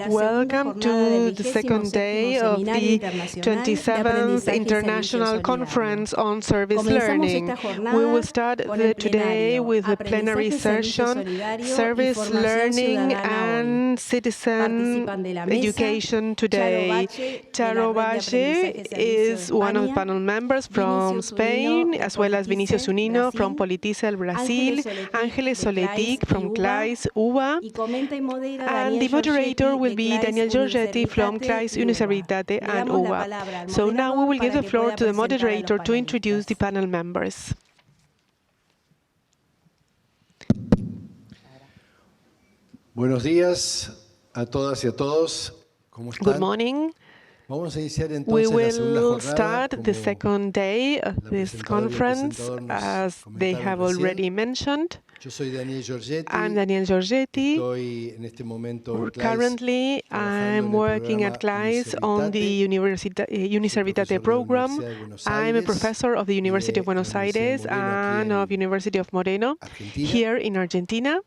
Welcome to the second day of the 27th International Conference on Service Learning. We will start today with the plenary session, Service Learning and Citizen Education Today. Charo Valle is one of the panel members from Spain, as well as Vinicius Unino from Politiza, Brazil, Ángeles Soletic from CLAYSS, UBA, and the moderator will be Daniel Giorgetti from CLAYSS, Uniservitate, and UBA. So now we will give the floor to the moderator to introduce the panel members. Buenos días a todas y a todos. ¿Cómo están? Good morning. We will start the second day of this conference, as they have already mentioned. I'm Daniel Giorgetti. Currently, I'm working at CLAYSS on the Uniservitate program. I'm a professor of the University of Buenos Aires and of University of Moreno here in Argentina.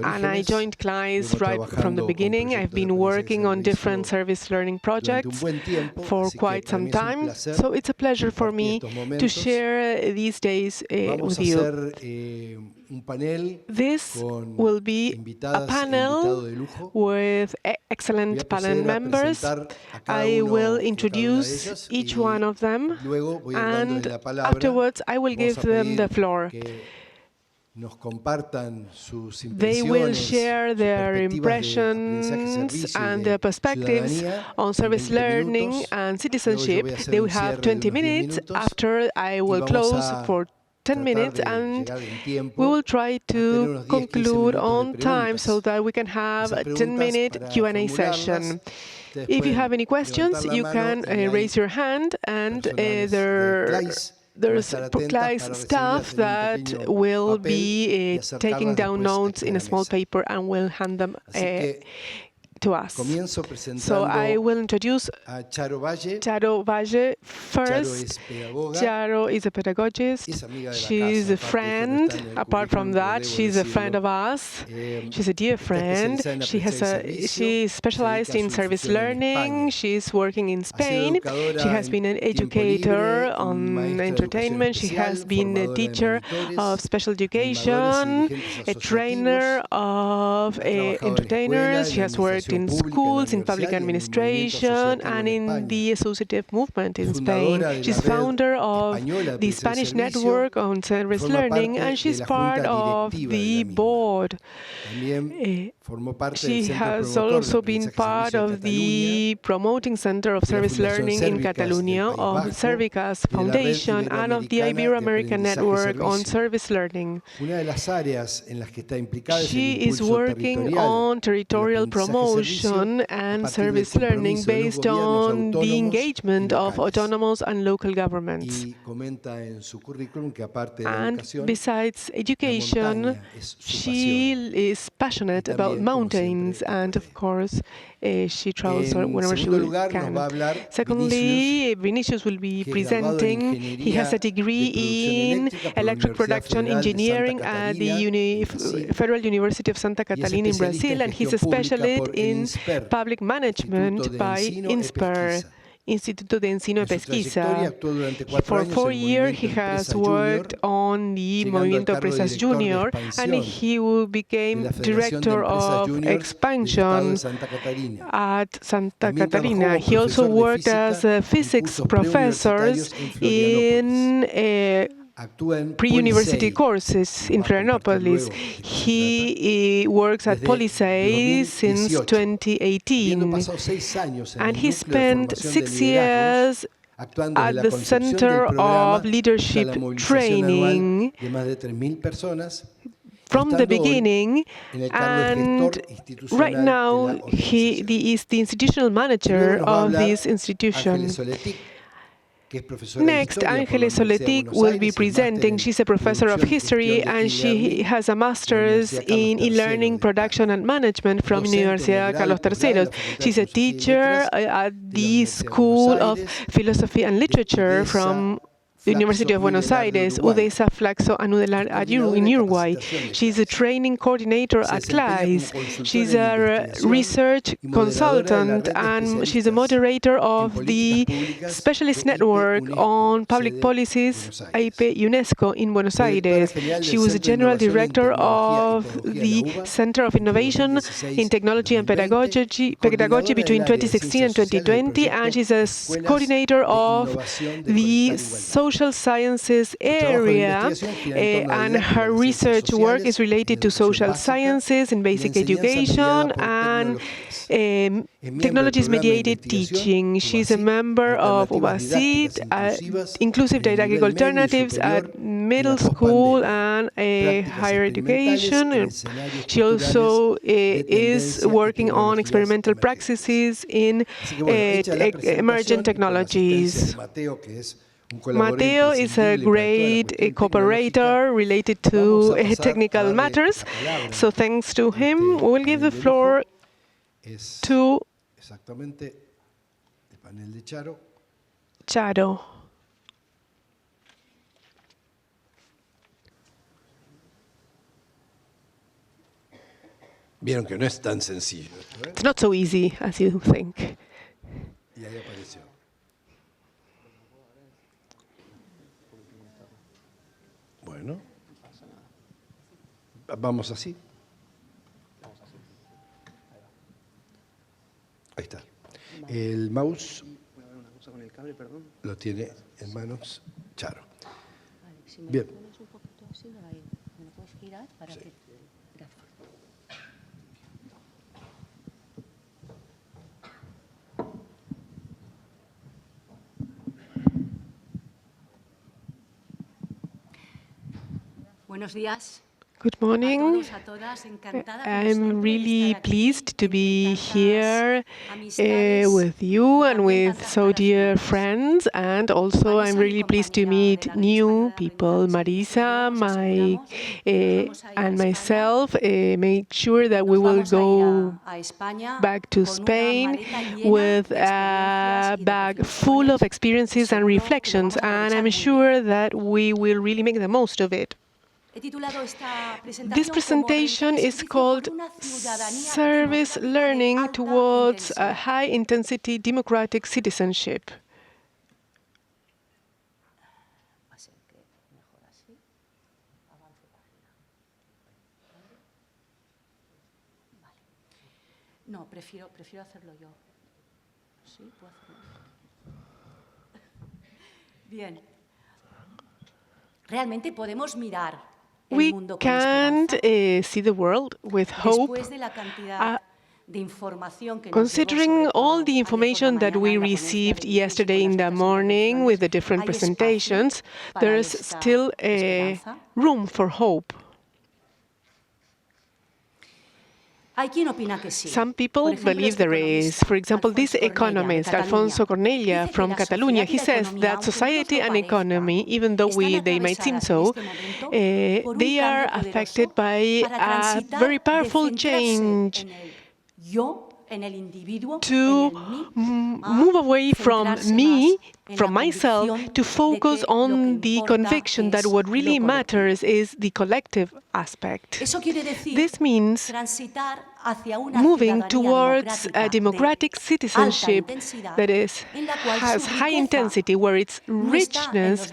And I joined CLAYSS right from the beginning. I've been working on different service learning projects for quite some time. So it's a pleasure for me to share these days with you. This will be a panel with excellent panel members. I will introduce each one of them, and afterwards I will give them the floor. They will share their impressions and their perspectives on service learning and citizenship. They will have 20 minutes. After, I will close for 10 minutes, and we will try to conclude on time so that we can have a 10-minute Q&A session. If you have any questions, you can raise your hand, and there's CLAYSS staff that will be taking down notes in a small paper and will hand them to us. So I will introduce Charo Valle first. Charo is a pedagogist. She's a friend. Apart from that, she's a friend of us. She's a dear friend. She's specialized in service learning. She's working in Spain. She has been an educator on entertainment. She has been a teacher of special education, a trainer of entertainers. She has worked in schools, in public administration, and in the associative movement in Spain. She's founder of the Spanish network on service learning, and she's part of the board. She has also been part of the promoting center of service learning in Catalonia, of Cervicas Foundation, and of the Ibero-American network on service learning. She is working on territorial promotion and service learning based on the engagement of autonomous and local governments. And besides education, she is passionate about mountains, and of course, she travels whenever she can. Secondly, Vinicius will be presenting. He has a degree in electric production engineering at the Federal University of Santa Catalina in Brazil, and he's a specialist in public management by INSPER, Instituto de Ensino y Pesquisa. For 4 years, he has worked on the Movimiento Empresas Junior, and he became director of expansion at Santa Catalina. He also worked as a physics professor in pre-university courses in Florianopolis. He works at Police since 2018, and he spent 6 years at the Center of Leadership Training from the beginning, and right now he is the institutional manager of this institution. Next, Ángeles Soletic will be presenting. She's a professor of history, and she has a master's in e-learning, production, and management from Universidad Carlos III. She's a teacher at the School of Philosophy and Literature from University of Buenos Aires, Udesa Flaxo Anudelar in Uruguay. She's a training coordinator at CLAYSS. She's a research consultant, and she's a moderator of the Specialist Network on Public Policies, AIP UNESCO in Buenos Aires. She was a general director of the Center of Innovation in Technology and Pedagogy between 2016 and 2020, and she's a coordinator of the social sciences area, and her research work is related to social sciences in basic education and technologies-mediated teaching. She's a member of UBASIT, Inclusive Didactic Alternatives at middle school and higher education. She also is working on experimental practices in emergent technologies. Mateo is a great cooperator related to technical matters, so thanks to him, we will give the floor to Charo. Vieron que no es tan sencillo. It's not so easy as you think. Y ahí apareció. Bueno, vamos así. Ahí está. El mouse lo tiene en manos Charo. Bien. Sí. Buenos días. Good morning. I'm really pleased to be here with you and with so dear friends, and also I'm really pleased to meet new people. Marisa, and myself make sure that we will go back to Spain with a bag full of experiences and reflections, and I'm sure that we will really make the most of it. This presentation is called Service Learning Towards a High-Intensity Democratic Citizenship. No, prefiero hacerlo yo. ¿Sí? ¿Puedo hacerlo? Bien. Realmente podemos mirar. We can't see the world with hope. Considering all the information that we received yesterday in the morning with the different presentations, there is still room for hope. Some people believe there is. For example, this economist, Alfonso Cornella from Catalonia, he says that society and economy, even though they might seem so, they are affected by a very powerful change to move away from me, from myself, to focus on the conviction that what really matters is the collective aspect. This means moving towards a democratic citizenship that has high intensity, where its richness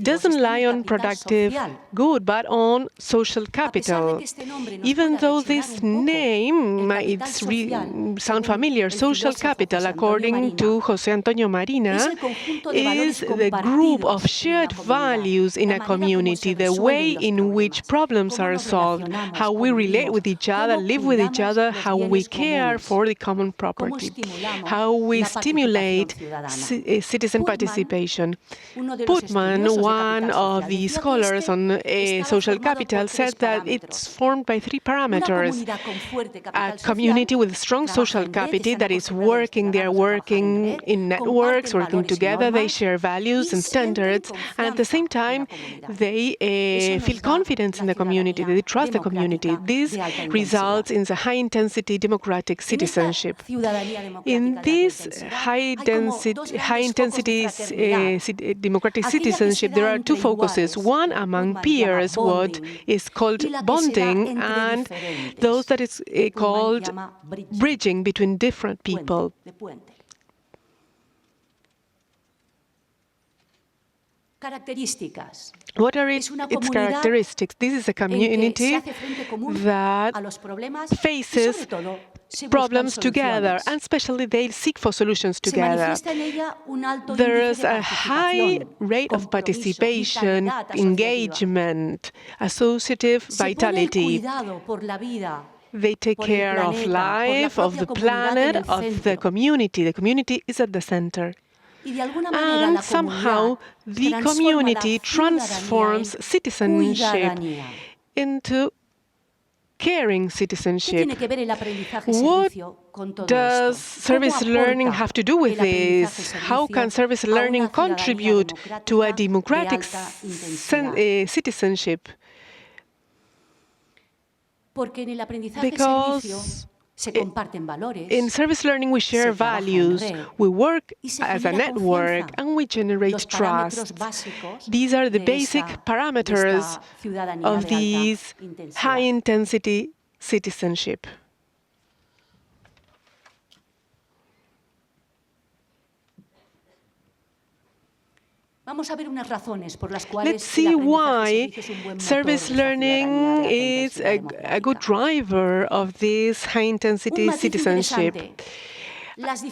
doesn't lie on productive good, but on social capital. Even though this name might sound familiar, social capital, according to José Antonio Marina, is the group of shared values in a community, the way in which problems are solved, how we relate with each other, live with each other, how we care for the common property, how we stimulate citizen participation. Bouwman, one of the scholars on social capital, said that it's formed by three parameters: a community with strong social capital that is working, they are working in networks, working together, together, they share values and standards, and at the same time, they feel confidence in the community, they trust the community. This results in the high-intensity democratic citizenship. In this high-intensity democratic citizenship, there are two focuses. One among peers, what is called bonding, and those that is called bridging between different people. What are its characteristics? This is a community that faces problems together, and especially they seek for solutions together. There is a high rate of participation, engagement, associative vitality. They take care of life, of the planet, of the community. The community is at the center. And somehow the community transforms citizenship into caring citizenship. What does service learning have to do with this? How can service learning contribute to a democratic citizenship? Because in service learning we share values, we work as a network, and we generate trust. These are the basic parameters of this high-intensity citizenship. Let's see why service learning is a good driver of this high-intensity citizenship.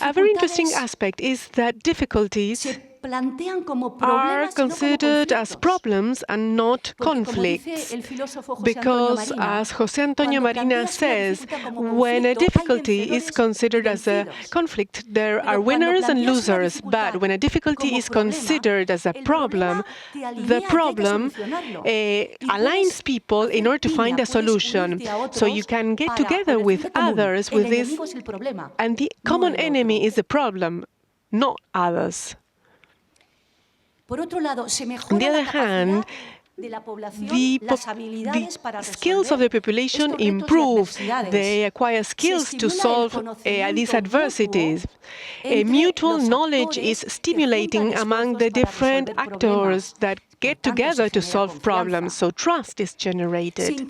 A very interesting aspect is that difficulties are considered as problems and not conflicts. Because, as José Antonio Marina says, when a difficulty is considered as a conflict, there are winners and losers. But when a difficulty is considered as a problem, the problem aligns people in order to find a solution. So you can get together with others with this, and the common enemy is the problem, not others. On the other hand, the skills of the population improve. They acquire skills to solve these adversities. Mutual knowledge is stimulating among the different actors that get together to solve problems, so trust is generated.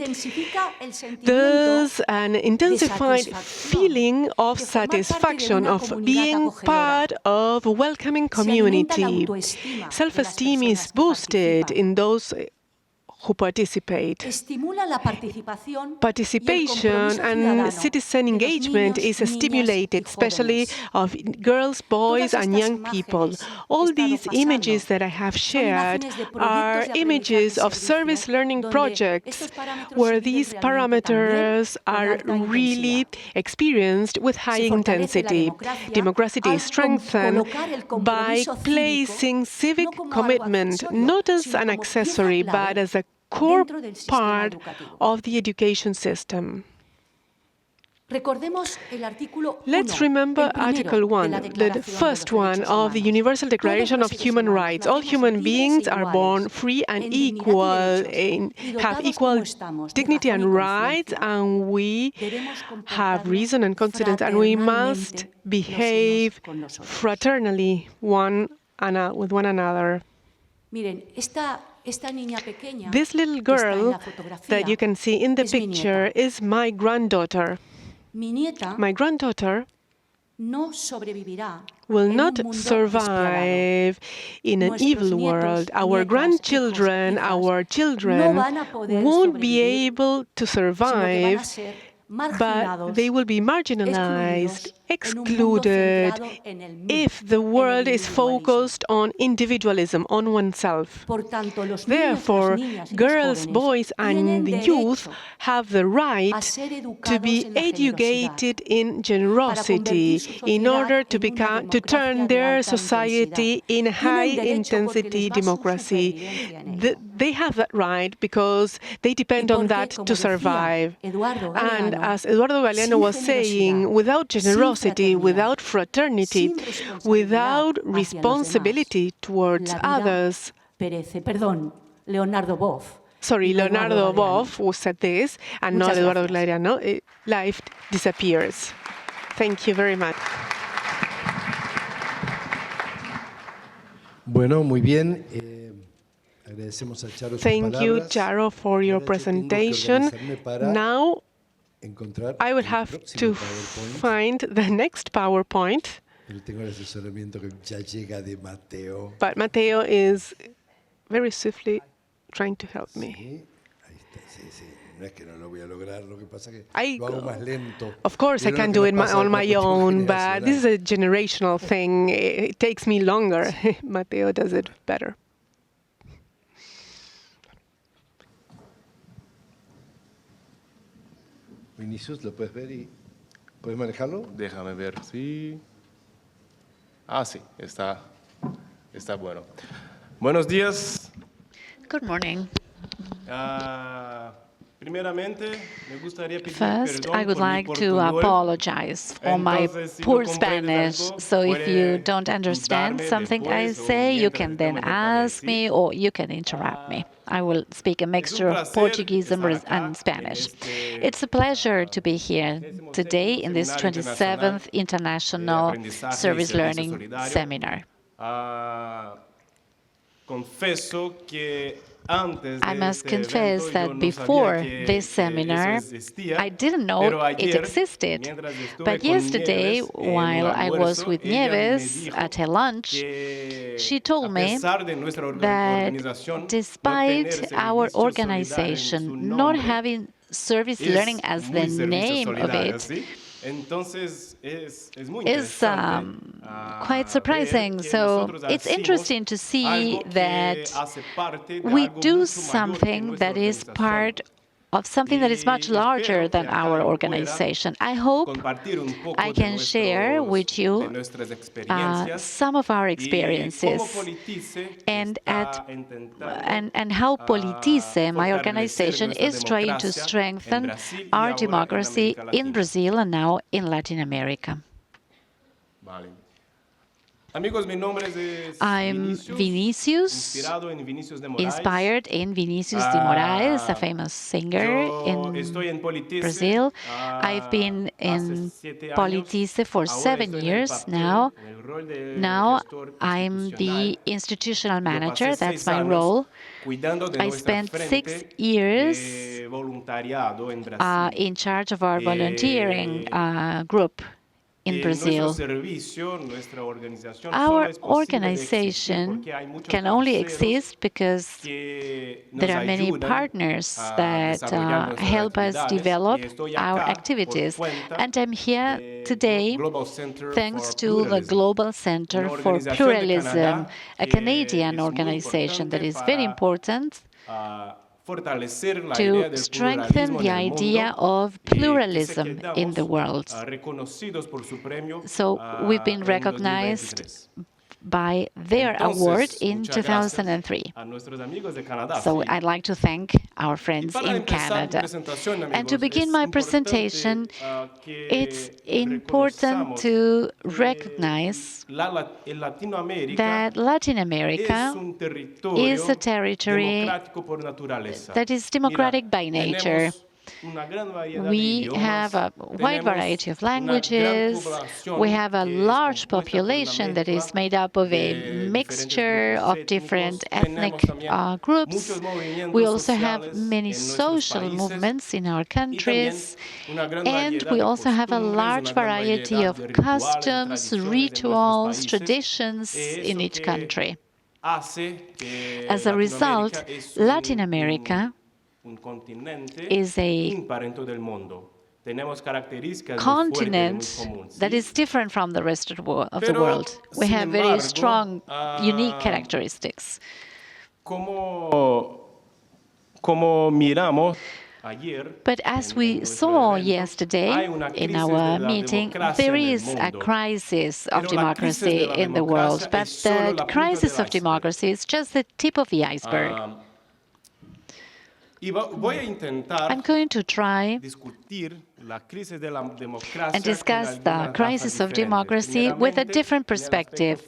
There's an intensified feeling of satisfaction, of being part of a welcoming community. Self-esteem is boosted in those who participate. Participation and citizen engagement is stimulated, especially of girls, boys, and young people. All these images that I have shared are images of service learning projects where these parameters are really experienced with high intensity. Democracy is strengthened by placing civic commitment not as an accessory but as a core part of the education system. Let's remember Article 1, the first one of the Universal Declaration of Human Rights. All human beings are born free and equal, have equal dignity and rights, and we have reason and conscience, and we must behave fraternally with one another. This little girl that you can see in the picture is my granddaughter. My granddaughter will not survive in an evil world. Our grandchildren, our children won't be able to survive, but they will be marginalized, excluded, if the world is focused on individualism, on oneself. Therefore, girls, boys, and youth have the right to be educated in generosity in order to turn their society in high-intensity democracy. They have that right because they depend on that to survive. And as Eduardo Galeano was saying, without generosity, generosity, without fraternity, without responsibility towards others. Sorry, Leonardo Boff who said this, and not Eduardo Galeano. Life disappears. Thank you very much. Bueno, muy bien. Thank you, Charo, for your presentation. Now, I will have to find the next PowerPoint. But Mateo is very swiftly trying to help me. Of course, I can do it on my own, but this is a generational thing. It takes me longer. Mateo does it better. Vinicius, ¿lo puedes ver y puedes manejarlo? Déjame ver, sí. Sí, está bueno. Buenos días. Good morning. First, I would like to apologize for my poor Spanish. So if you don't understand something I say, you can then ask me or you can interrupt me. I will speak a mixture of Portuguese and Spanish. It's a pleasure to be here today in this 27th International Service Learning Seminar. I must confess that before this seminar, I didn't know it existed. But yesterday, while I was with Nieves at her lunch, she told me that despite our organization not having service learning as the name of it, is quite surprising. So it's interesting to see that we do something that is part of something that is much larger than our organization. I hope I can share with you some of our experiences and how Politice, my organization, is trying to strengthen our democracy in Brazil and now in Latin America. I'm Vinicius, inspired in Vinicius de Moraes, a famous singer in Brazil. I've been in Politice for 7 years now. Now I'm the institutional manager, that's my role. I spent 6 years in charge of our volunteering group in Brazil. Our organization can only exist because there are many partners that help us develop our activities. And I'm here today thanks to the Global Center for Pluralism, a Canadian organization that is very important to strengthen the idea of pluralism in the world. So we've been recognized by their award in 2003. So I'd like to thank our friends in Canada. And to begin my presentation, it's important to recognize that Latin America is a territory that is democratic by nature. We have a wide variety of languages. We have a large population that is made up of a mixture of different ethnic groups. We also have many social movements in our countries. And we also have a large variety of customs, rituals, traditions in each country. As a result, Latin America is a continent that is different from the rest of the world. We have very strong, unique characteristics. But as we saw yesterday in our meeting, there is a crisis of democracy in the world. But the crisis of democracy is just the tip of the iceberg. I'm going to try and discuss the crisis of democracy with a different perspective.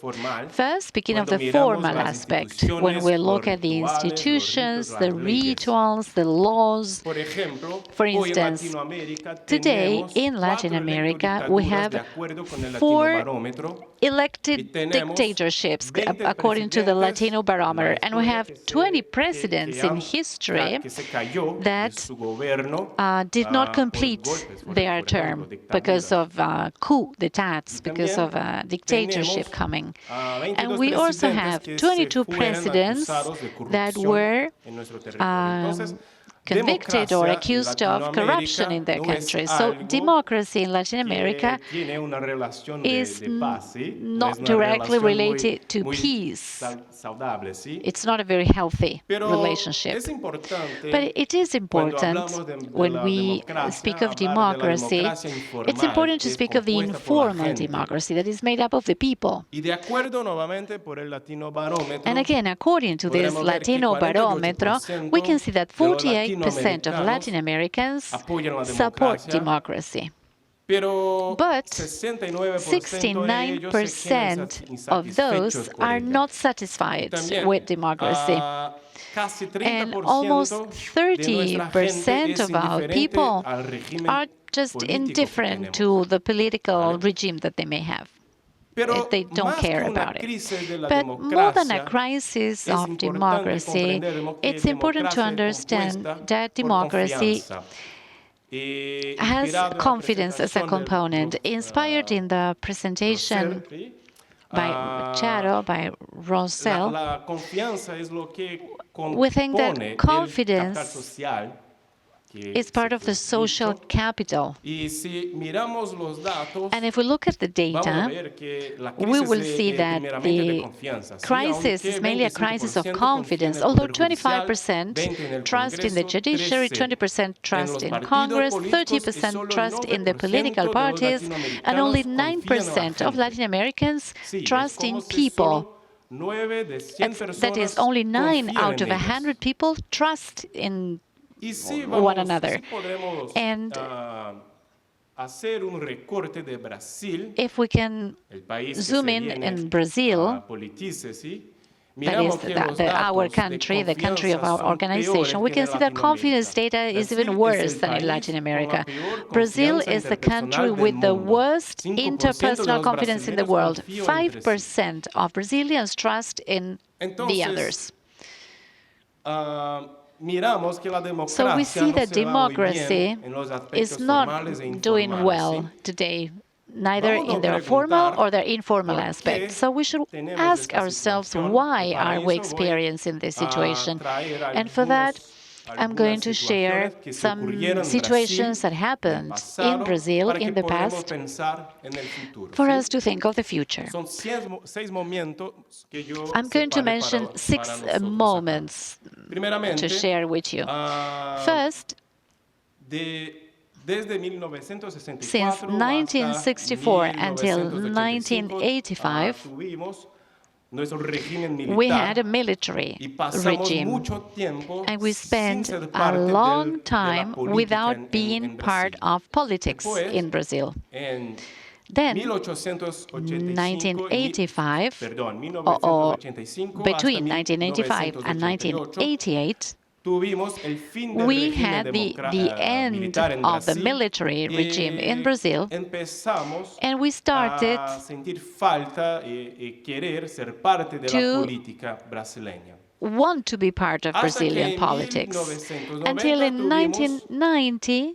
First, speaking of the formal aspect, when we look at the institutions, the rituals, the laws. For instance, today in Latin America, we have 4 elected dictatorships, according to the Latino Barometer, and we have 20 presidents in history that did not complete their term because of coup d'etats, because of a dictatorship coming. And we also have 22 presidents that were convicted or accused of corruption in their country. So democracy in Latin America is not directly related to peace. It's not a very healthy relationship. But it is important when we speak of democracy, it's important to speak of the informal democracy that is made up of the people. And again, according to this Latino Barometer, we can see that 48% of Latin Americans support democracy. But 69% of those are not satisfied with democracy. And almost 30% of our people are just indifferent to the political regime that they may have. They don't care about it. But more than a crisis of democracy, it's important to understand that democracy has confidence as a component. Inspired in the presentation by Charo, by Rosa, we think that confidence is part of the social capital. And if we look at the data, we will see that the crisis is mainly a crisis of confidence, although 25% trust in the judiciary, 20% trust in Congress, 30% trust in the political parties, and only 9% of Latin Americans trust in people. That is, only 9 out of 100 people trust in one another. And if we can zoom in Brazil, that is our country, the country of our organization, we can see that confidence data is even worse than in Latin America. Brazil is the country with the worst interpersonal confidence in the world. 5% of Brazilians trust in the others. So we see that democracy is not doing well today, neither in their formal or their informal aspects. So we should ask ourselves, why are we experiencing this situation? And for that, I'm going to share some situations that happened in Brazil in the past for us to think of the future. I'm going to mention 6 moments to share with you. First, since 1964 until 1985, we had a military regime, and we spent a long time without being part of politics in Brazil. Then, 1985, or between 1985 and 1988, we had the end of the military regime in Brazil, and we started to want to be part of Brazilian politics. Until in 1990,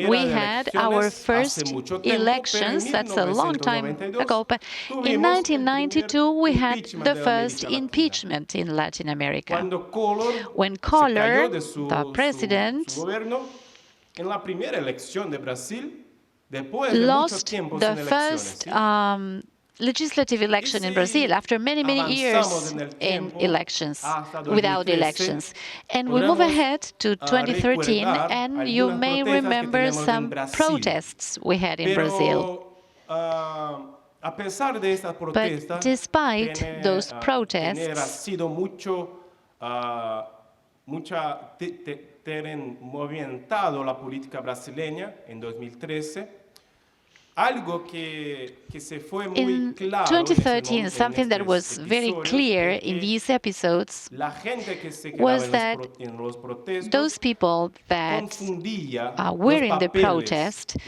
we had our first elections. That's a long time ago. But in 1992, we had the first impeachment in Latin America. When Collor, the president, lost the first legislative election in Brazil after many, many years in elections, without elections. And we move ahead to 2013, and you may remember some protests we had in Brazil. But despite those protests, terem movimentado la política brasileña en 2013. In 2013, something that was very clear in these episodes was that those people that were in the protest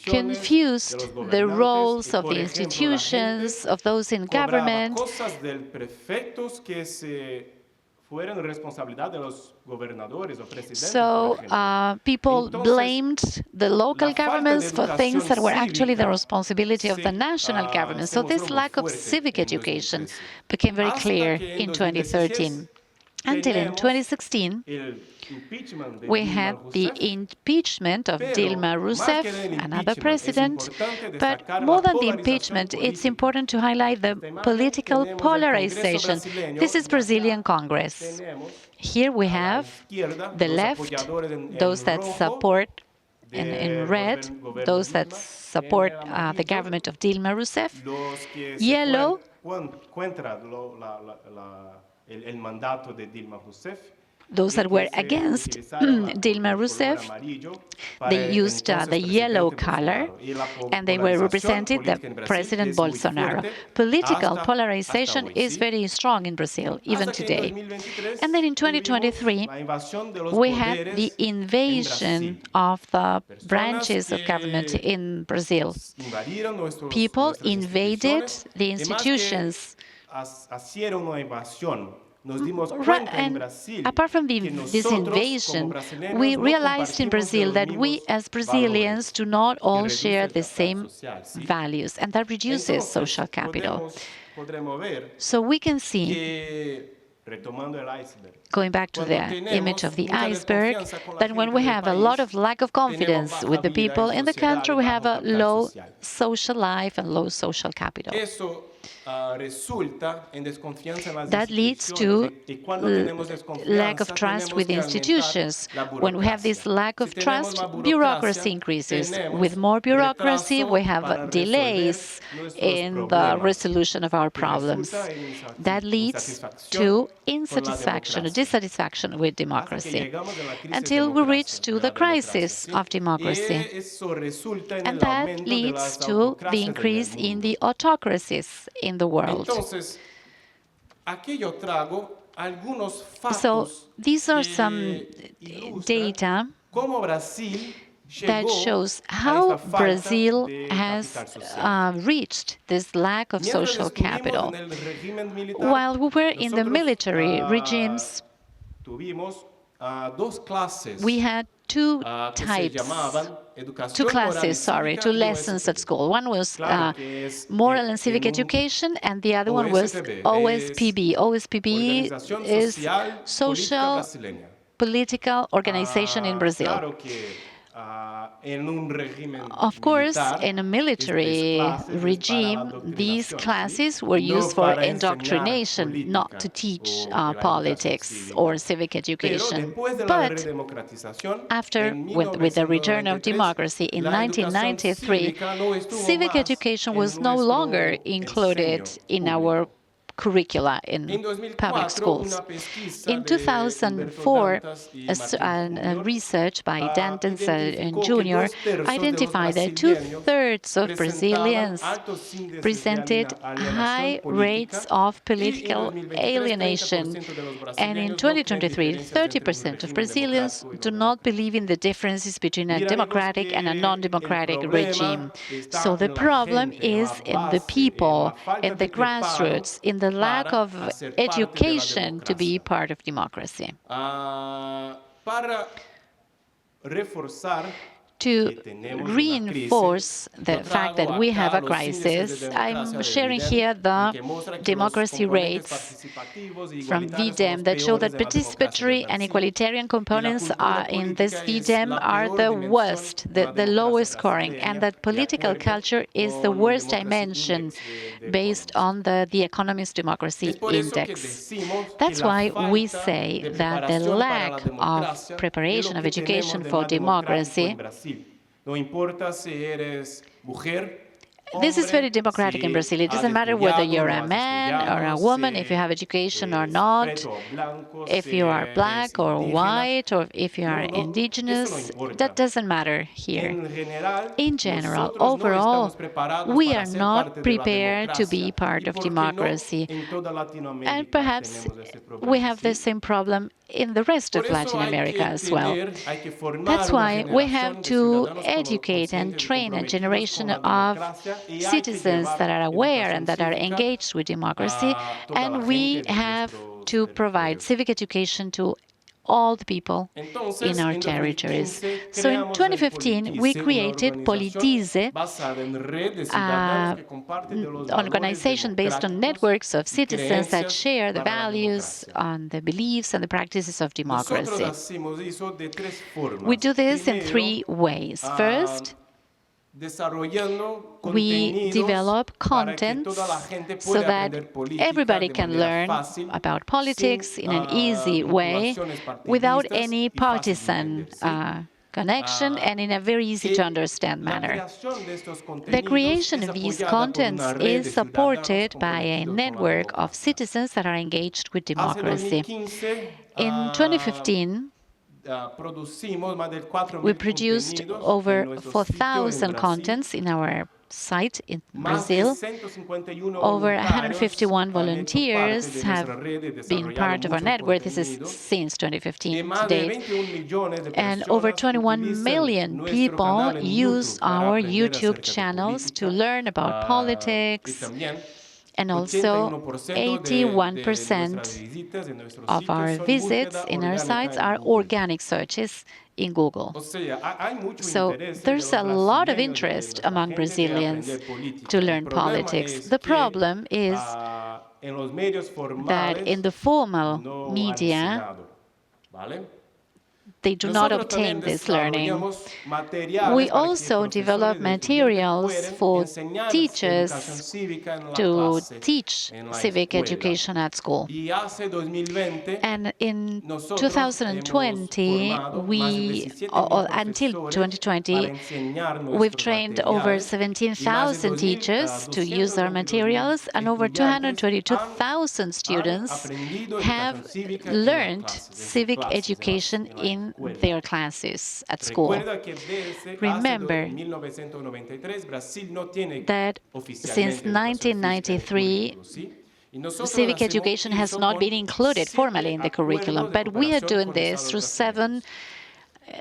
confused the roles of the institutions, of those in government. So people blamed the local governments for things that were actually the responsibility of the national government. So this lack of civic education became very clear in 2013. Until in 2016, we had the impeachment of Dilma Rousseff, another president. But more than the impeachment, it's important to highlight the political polarization. This is Brazilian Congress. Here we have the left, those that support in red, those that support the government of Dilma Rousseff. Yellow, those that were against Dilma Rousseff, they used the yellow color, and they were represented the President Bolsonaro. Political polarization is very strong in Brazil, even today. And then in 2023, we had the invasion of the branches of government in Brazil. People invaded the institutions. And apart from this invasion, we realized in Brazil that we as Brazilians do not all share the same values, and that reduces social capital. So we can see, going back to the image of the iceberg, that when we have a lot of lack of confidence with the people in the country, we have a low social life and low social capital. That leads to lack of trust with institutions. When we have this lack of trust, bureaucracy increases. With more bureaucracy, we have delays in the resolution of our problems. That leads to insatisfaction or dissatisfaction with democracy, until we reach to the crisis of democracy. And that leads to the increase in the autocracies in the world. So these are some data that shows how Brazil has reached this lack of social capital. While we were in the military regimes, we had two lessons at school. One was moral and civic education, and the other one was OSPB. OSPB is Social Political Organization in Brazil. Of course, in a military regime, these classes were used for indoctrination, not to teach politics or civic education. But after, with the return of democracy in 1993, civic education was no longer included in our curricula in public schools. In 2004, a research by Dantes and Jr. identified that 2/3 of Brazilians presented high rates of political alienation. And in 2023, 30% of Brazilians do not believe in the differences between a democratic and a non-democratic regime. So the problem is in the people, in the grassroots, in the lack of education to be part of democracy. To reinforce the fact that we have a crisis, I'm sharing here the democracy rates from VDEM that show that participatory and egalitarian components in this VDEM are the worst, the lowest scoring, and that political culture is the worst dimension based on the Economist Democracy Index. That's why we say that the lack of preparation of education for democracy This is very democratic in Brazil. It doesn't matter whether you're a man or a woman, if you have education or not, if you are black or white, or if you are indigenous. That doesn't matter here. In general, overall, we are not prepared to be part of democracy. And perhaps we have the same problem in the rest of Latin America as well. That's why we have to educate and train a generation of citizens that are aware and that are engaged with democracy, and we have to provide civic education to all the people in our territories. So in 2015, we created Politize, an organization based on networks of citizens that share the values, the beliefs, and the practices of democracy. We do this in three ways. First, we develop contents so that everybody can learn about politics in an easy way without any partisan connection and in a very easy to understand manner. The creation of these contents is supported by a network of citizens that are engaged with democracy. In 2015, we produced over 4,000 contents in our site in Brazil. Over 151 volunteers have been part of our network. This is since 2015 to date. And over 21 million people use our YouTube channels to learn about politics. And also, 81% of our visits in our sites are organic searches in Google. So there's a lot of interest among Brazilians to learn politics. The problem is that in the formal media, they do not obtain this learning. We also develop materials for teachers to teach civic education at school. And in 2020, until 2020, we've trained over 17,000 teachers to use our materials, and over 222,000 students have learned civic education in their classes at school. Remember that since 1993, civic education has not been included formally in the curriculum, but we are doing this through 7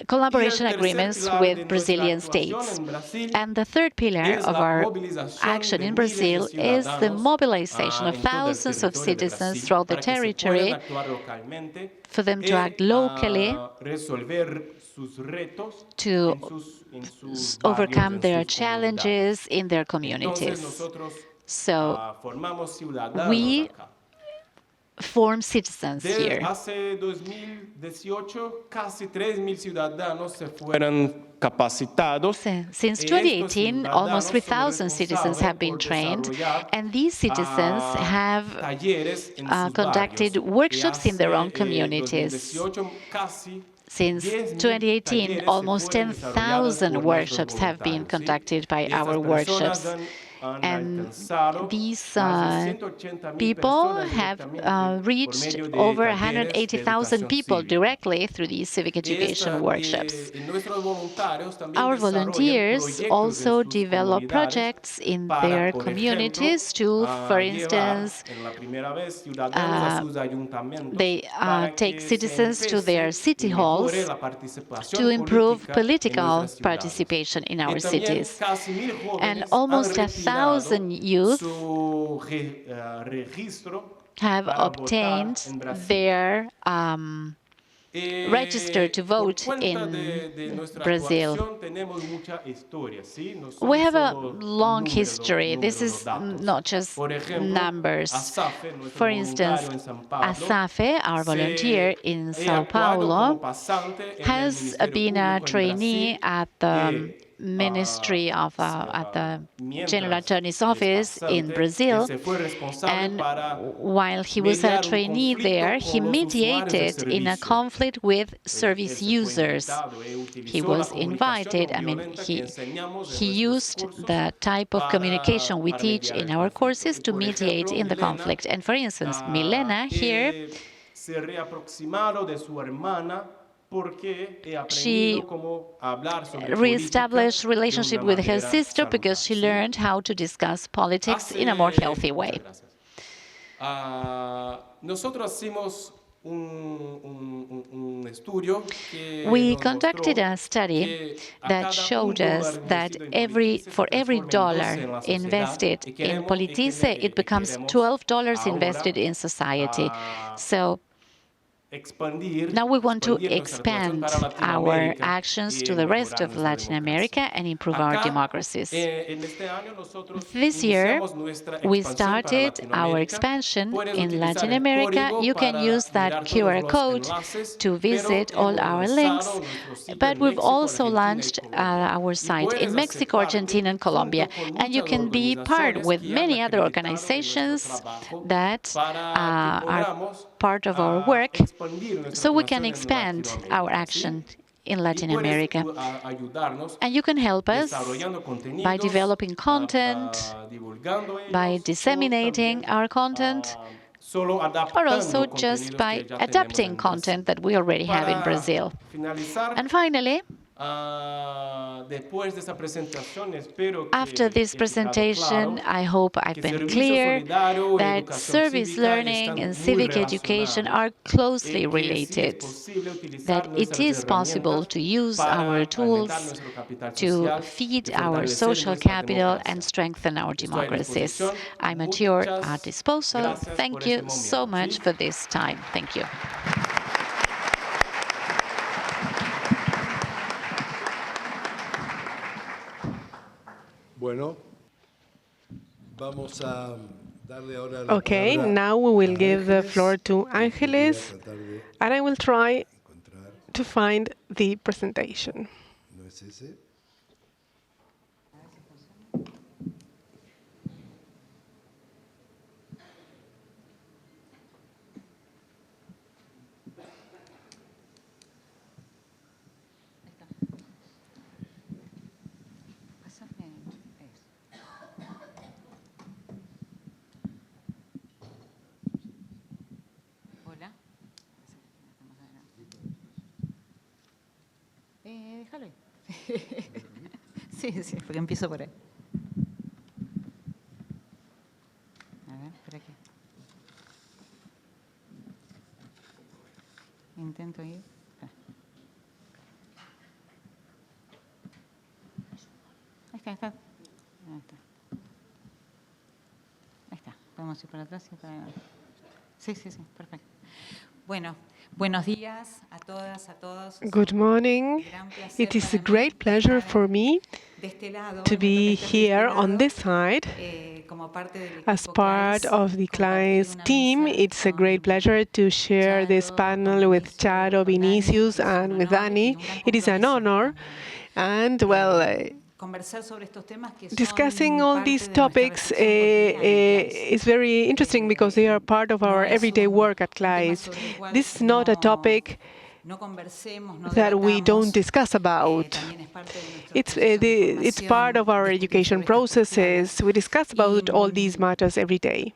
collaboration agreements with Brazilian states. And the third pillar of our action in Brazil is the mobilization of thousands of citizens throughout the territory for them to act locally to overcome their challenges in their communities. So we form citizens here. Since 2018, almost 3,000 citizens have been trained, and these citizens have conducted workshops in their own communities. Since 2018, almost 10,000 workshops have been conducted by our workshops. And these people have reached over 180,000 people directly through these civic education workshops. Our volunteers also develop projects in their communities to, for instance, they take citizens to their city halls to improve political participation in our cities. And almost 1,000 youth have obtained their register to vote in Brazil. We have a long history. This is not just numbers. For instance, Asafe, our volunteer in Sao Paulo, has been a trainee at the ministry of at the General Attorney's Office in Brazil, and while he was a trainee there, he mediated in a conflict with service users. He was invited, he used the type of communication we teach in our courses to mediate in the conflict. And for instance, Milena here, she reestablished relationship with her sister because she learned how to discuss politics in a more healthy way. We conducted a study that showed us that for every dollar invested in Pontificia, it becomes $12 invested in society. So now we want to expand our actions to the rest of Latin America and improve our democracies. This year, we started our expansion in Latin America. You can use that QR code to visit all our links, but we've also launched our site in Mexico, Argentina, and Colombia. And you can be part with many other organizations that are part of our work, so we can expand our action in Latin America. And you can help us by developing content, by disseminating our content, or also just by adapting content that we already have in Brazil. And finally, after this presentation, I hope I've been clear that service learning and civic education are closely related, that it is possible to use our tools to feed our social capital and strengthen our democracies. I'm at your disposal. Thank you so much for this time. Thank you. Okay, now we will give the floor to Ángeles, and I will try to find the presentation. Déjalo. Sí, porque empiezo por ahí. A ver, por aquí. Intento ir. Ahí está. Ahí está. Podemos ir para atrás y para adelante. Sí, perfecto. Bueno. Buenos días a todas, a todos. Good morning. It is a great pleasure for me to be here on this side. As part of the CLAYSS team, it's a great pleasure to share this panel with Charo, Vinicius, and with Dani. It is an honor, and discussing all these topics is very interesting because they are part of our everyday work at CLAYSS. This is not a topic that we don't discuss about. It's part of our education processes. We discuss about all these matters every day.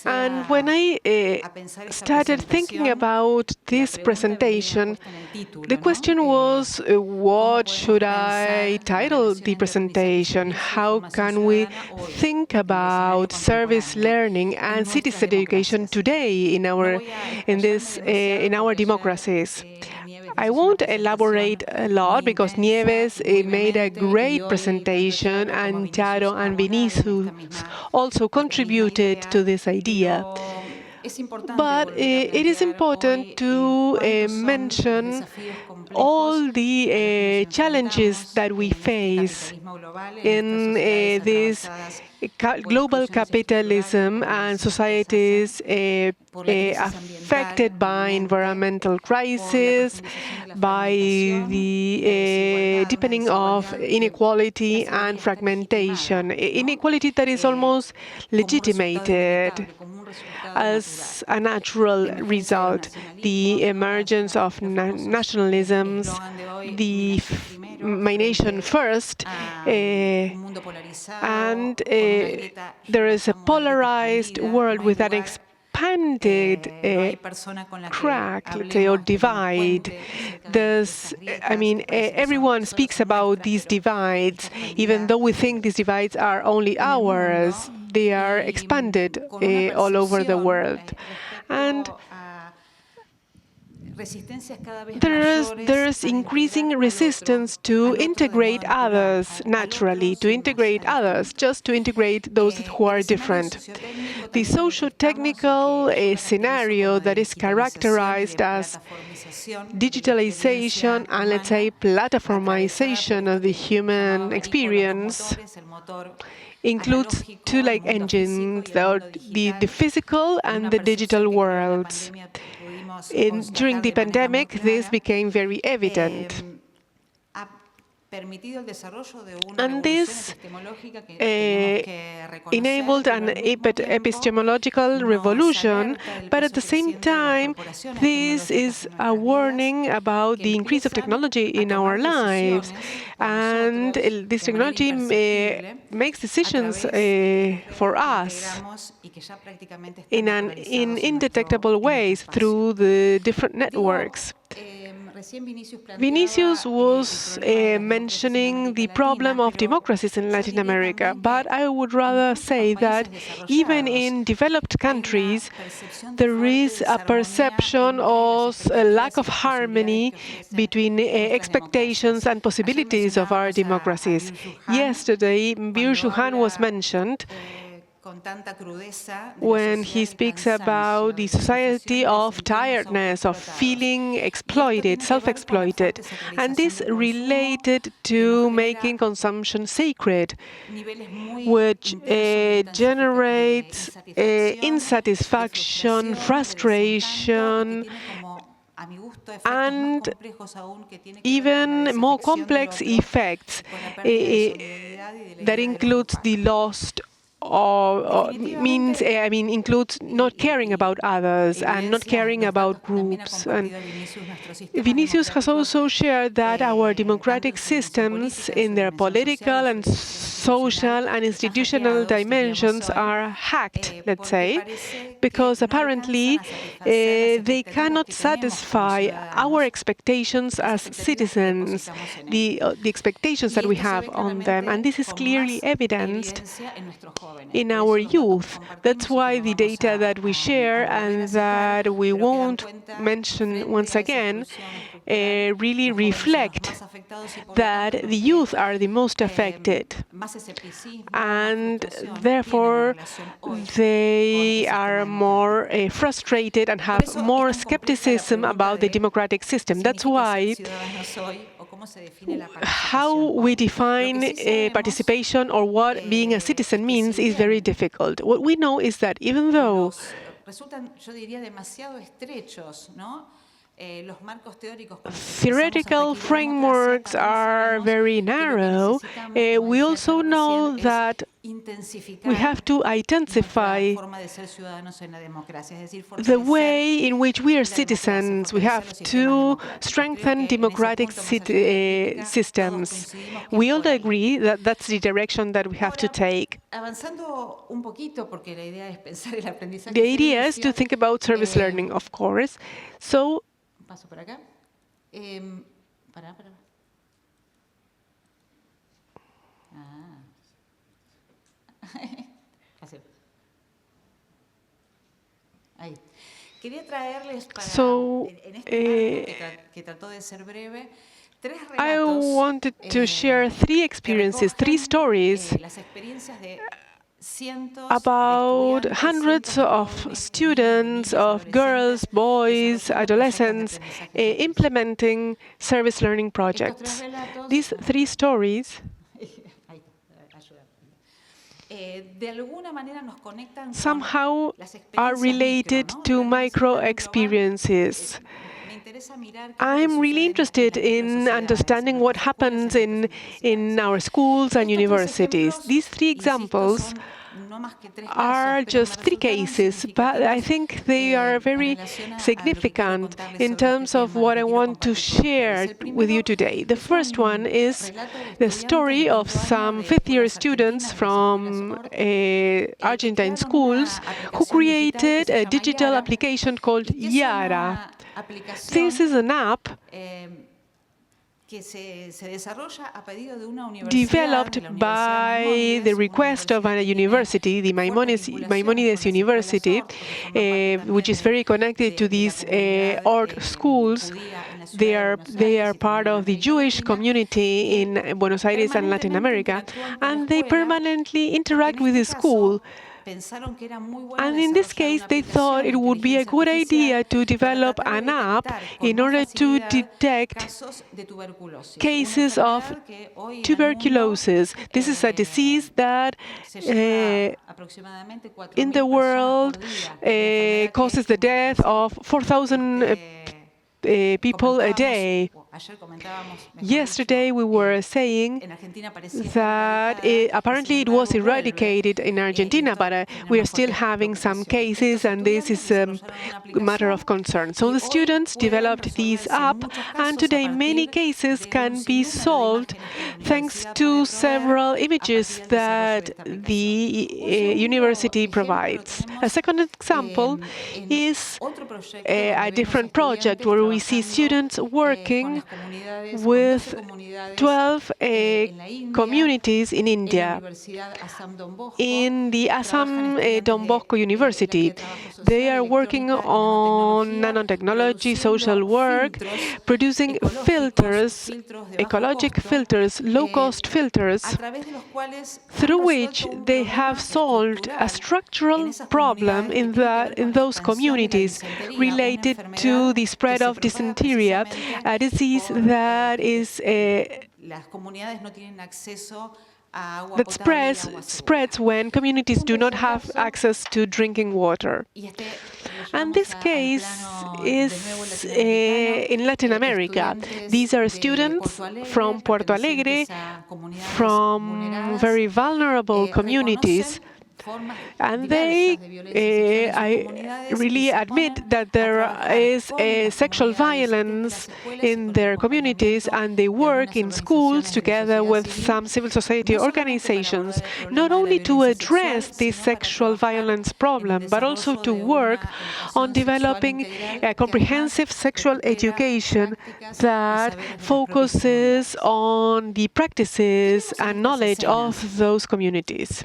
And when I started thinking about this presentation, the question was, what should I title the presentation? How can we think about service learning and citizen education today in our democracies? I won't elaborate a lot because Nieves made a great presentation, and Charo and Vinicius also contributed to this idea. But it is important to mention all the challenges that we face in this global capitalism and societies affected by environmental crisis, by the deepening of inequality and fragmentation. Inequality that is almost legitimated as a natural result. The emergence of nationalisms, the my nation first, and there is a polarized world with an expanded crack, let's say, or divide. Everyone speaks about these divides, even though we think these divides are only ours. They are expanded all over the world. And there's increasing resistance to integrate others naturally, to integrate others, just to integrate those who are different. The socio-technical scenario that is characterized as digitalization and, let's say, platformization of the human experience includes two engines, the physical and the digital worlds. During the pandemic, this became very evident. And this enabled an epistemological revolution, but at the same time, this is a warning about the increase of technology in our lives. And this technology makes decisions for us in indetectable ways through the different networks. Vinicius was mentioning the problem of democracies in Latin America, but I would rather say that even in developed countries, there is a perception of a lack of harmony between expectations and possibilities of our democracies. Yesterday, Bouwman was mentioned when he speaks about the society of tiredness, of feeling exploited, self-exploited. And this related to making consumption sacred, which generates insatisfaction, frustration, and even more complex effects that includes the loss includes not caring about others and not caring about groups. And Vinicius has also shared that our democratic systems in their political and social and institutional dimensions are hacked, let's say, because apparently they cannot satisfy our expectations as citizens, the expectations that we have on them. And this is clearly evidenced in our youth. That's why the data that we share and that we won't mention once again really reflect that the youth are the most affected, and therefore they are more frustrated and have more skepticism about the democratic system. That's why how we define participation or what being a citizen means is very difficult. What we know is that even though theoretical frameworks are very narrow, we also know that we have to intensify the way in which we are citizens. We have to strengthen democratic systems. We all agree that that's the direction that we have to take. The idea is to think about service learning, of course. So, paso por acá. Ahí. Quería traerles para en este que trató de ser breve. I wanted to share three experiences, three stories about hundreds of students, of girls, boys, adolescents, implementing service learning projects. These 3 stories somehow are related to micro experiences. I'm really interested in understanding what happens in our schools and universities. These 3 examples are just 3 cases, but I think they are very significant in terms of what I want to share with you today. The first one is the story of some 5th-year students from Argentine schools who created a digital application called Yara. This is an app developed by the request of a university, the Maimonides University, which is very connected to these art schools. They are part of the Jewish community in Buenos Aires and Latin America, and they permanently interact with the school. And in this case, they thought it would be a good idea to develop an app in order to detect cases of tuberculosis. This is a disease that in the world causes the death of 4,000 people a day. Yesterday we were saying that apparently it was eradicated in Argentina, but we are still having some cases, and this is a matter of concern. So the students developed this app, and today many cases can be solved thanks to several images that the university provides. A second example is a different project where we see students working with 12 communities in India, in the Assam Don Bosco University. They are working on nanotechnology, social work, producing filters, ecologic filters, low-cost filters, through which they have solved a structural problem in those communities related to the spread of dysentery, a disease that spreads when communities do not have access to drinking water. And this case is in Latin America. These are students from Puerto Alegre, from very vulnerable communities. And they really admit that there is sexual violence in their communities, and they work in schools together with some civil society organizations, not only to address this sexual violence problem, but also to work on developing a comprehensive sexual education that focuses on the practices and knowledge of those communities.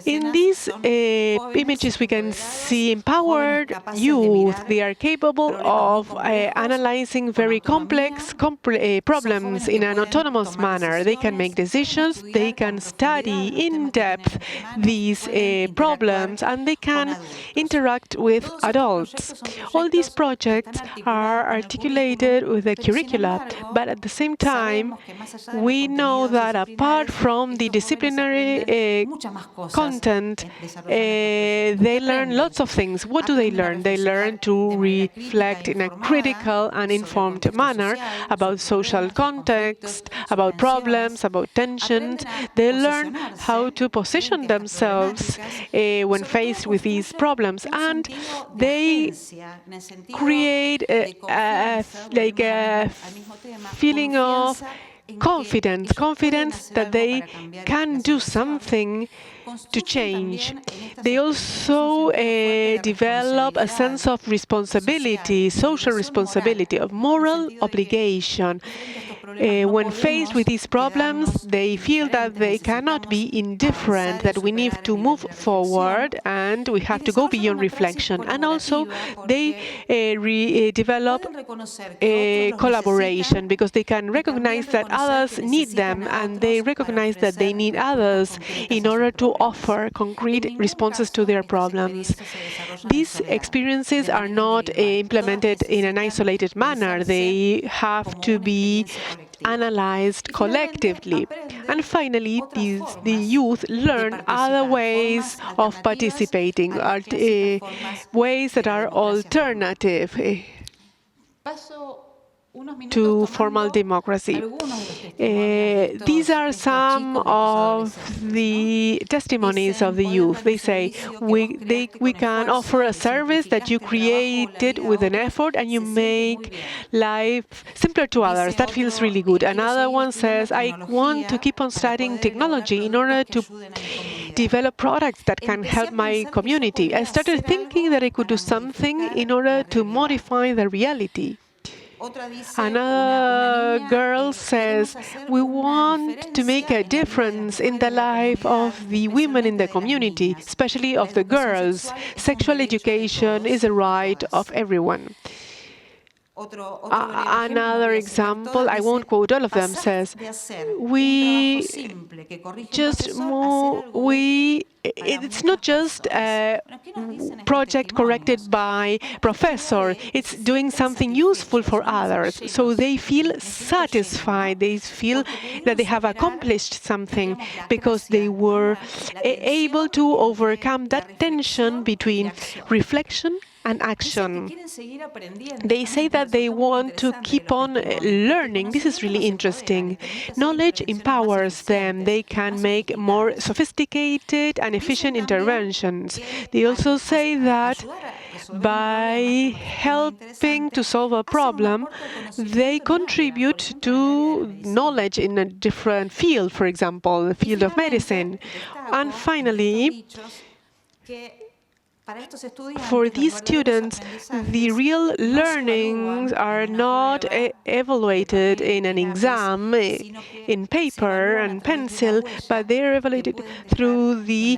In these images, we can see empowered youth. They are capable of analyzing very complex problems in an autonomous manner. They can make decisions, they can study in depth these problems, and they can interact with adults. All these projects are articulated with a curricula, but at the same time, we know that apart from the disciplinary content, they learn lots of things. What do they learn? They learn to reflect in a critical and informed manner about social context, about problems, about tensions. They learn how to position themselves when faced with these problems, and they create a feeling of confidence that they can do something to change. They also develop a sense of responsibility, social responsibility, of moral obligation. When faced with these problems, they feel that they cannot be indifferent, that we need to move forward and we have to go beyond reflection. And also, they develop collaboration because they can recognize that others need them and they recognize that they need others in order to offer concrete responses to their problems. These experiences are not implemented in an isolated manner. They have to be analyzed collectively. And finally, the youth learn other ways of participating, ways that are alternative to formal democracy. These are some of the testimonies of the youth. They say, we can offer a service that you created with an effort and you make life simpler to others. That feels really good. Another one says, I want to keep on studying technology in order to develop products that can help my community. I started thinking that I could do something in order to modify the reality. Another girl says, we want to make a difference in the life of the women in the community, especially of the girls. Sexual education is a right of everyone. Another example, I won't quote all of them, says, it's not just a project corrected by professor, it's doing something useful for others. So they feel satisfied, they feel that they have accomplished something because they were able to overcome that tension between reflection and action. They say that they want to keep on learning. This is really interesting. Knowledge empowers them. They can make more sophisticated and efficient interventions. They also say that by helping to solve a problem, they contribute to knowledge in a different field, for example, the field of medicine. And finally, for these students, the real learnings are not evaluated in an exam, in paper and pencil, but they are evaluated through the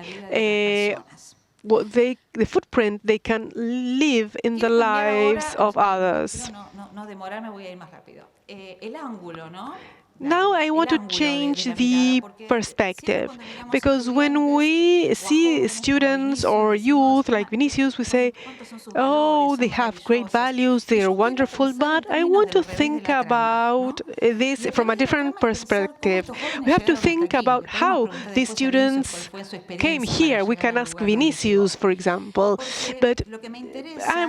footprint they can leave in the lives of others. Now I want to change the perspective, because when we see students or youth like Vinicius, we say, oh, they have great values, they are wonderful, but I want to think about this from a different perspective. We have to think about how these students came here. We can ask Vinicius, for example, but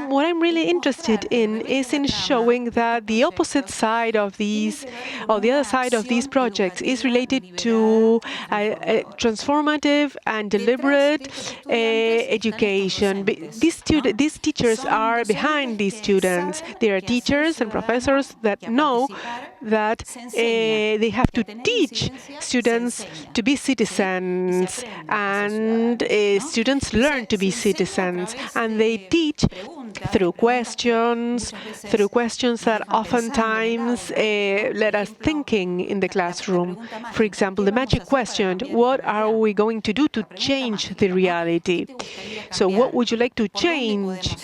what I'm really interested in is in showing that the opposite side of these, or the other side of these projects, is related to a transformative and deliberate education. These teachers are behind these students. There are teachers and professors that know that they have to teach students to be citizens, and students learn to be citizens, and they teach through questions that oftentimes let us thinking in the classroom. For example, the magic question, what are we going to do to change the reality? So what would you like to change?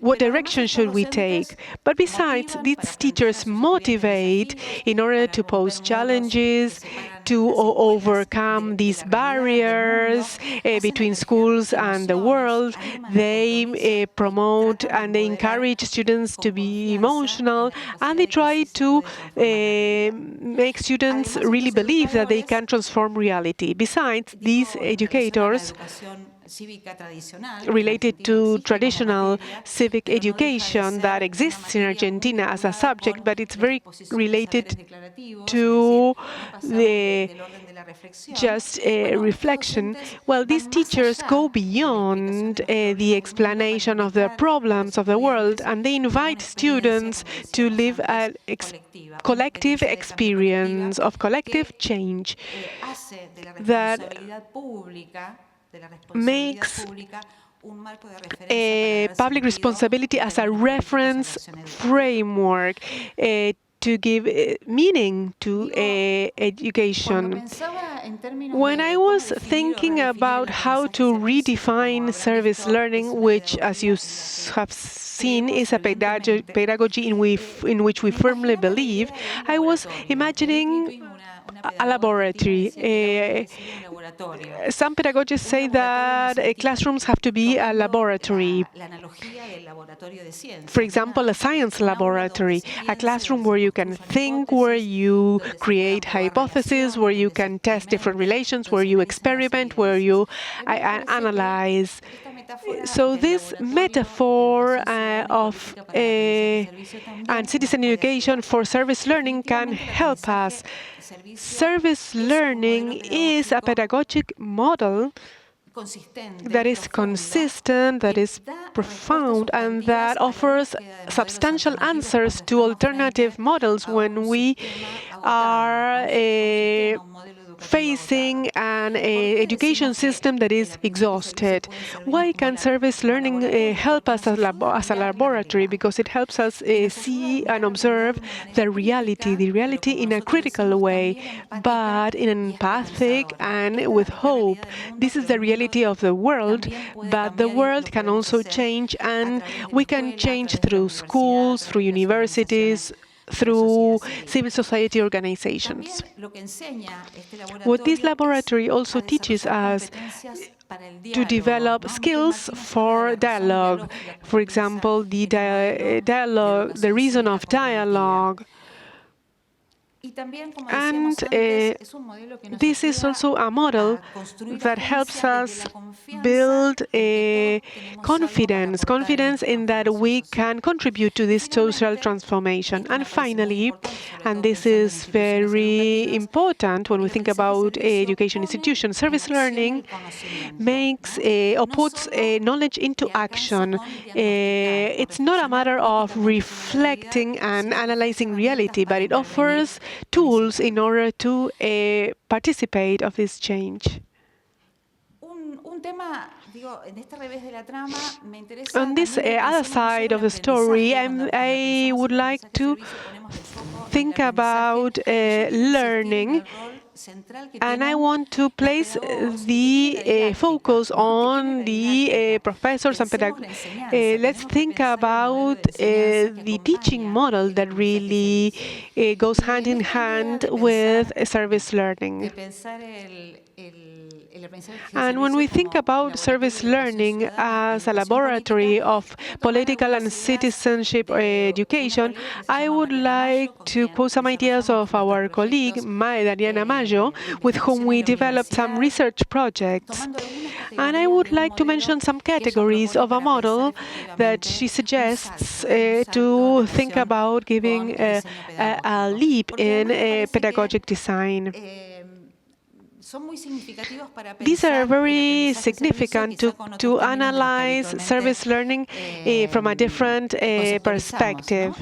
What direction should we take? But besides, these teachers motivate in order to pose challenges, to overcome these barriers between schools and the world. They promote and they encourage students to be emotional, and they try to make students really believe that they can transform reality. Besides, these educators related to traditional civic education that exists in Argentina as a subject, but it's very related to the just reflection. Well, these teachers go beyond the explanation of the problems of the world, and they invite students to live a collective experience of collective change that makes public responsibility as a reference framework to give meaning to education. When I was thinking about how to redefine service learning, which, as you have seen, is a pedagogy in which we firmly believe, I was imagining a laboratory. Some pedagogists say that classrooms have to be a laboratory. For example, a science laboratory, a classroom where you can think, where you create hypotheses, where you can test different relations, where you experiment, where you analyze. So this metaphor of and citizen education for service learning can help us. Service learning is a pedagogic model that is consistent, that is profound, and that offers substantial answers to alternative models when we are facing an education system that is exhausted. Why can service learning help us as a laboratory? Because it helps us see and observe the reality in a critical way, but in an empathic and with hope. This is the reality of the world, but the world can also change, and we can change through schools, through universities, through civil society organizations. What this laboratory also teaches us to develop skills for dialogue. For example, the dialogue, the reason of dialogue. And this is also a model that helps us build confidence in that we can contribute to this social transformation. And finally, and this is very important when we think about education institutions, service learning makes or puts knowledge into action. It's not a matter of reflecting and analyzing reality, but it offers tools in order to participate of this change. On this other side of the story, I would like to think about learning, and I want to place the focus on the professors and pedagogists. Let's think about the teaching model that really goes hand in hand with service learning. And when we think about service learning as a laboratory of political and citizenship education, I would like to quote some ideas of our colleague, Daniela, with whom we developed some research projects. And I would like to mention some categories of a model that she suggests to think about giving a leap in pedagogic design. These are very significant to analyze service learning from a different perspective.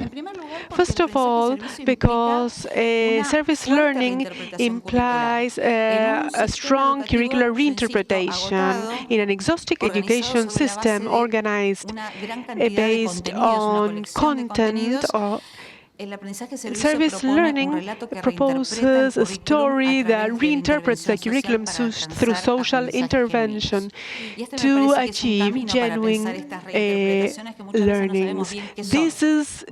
First of all, because service learning implies a strong curricular reinterpretation in an exhaustive education system organized based on content or service learning proposes a story that reinterprets the curriculum through social intervention to achieve genuine learnings. This is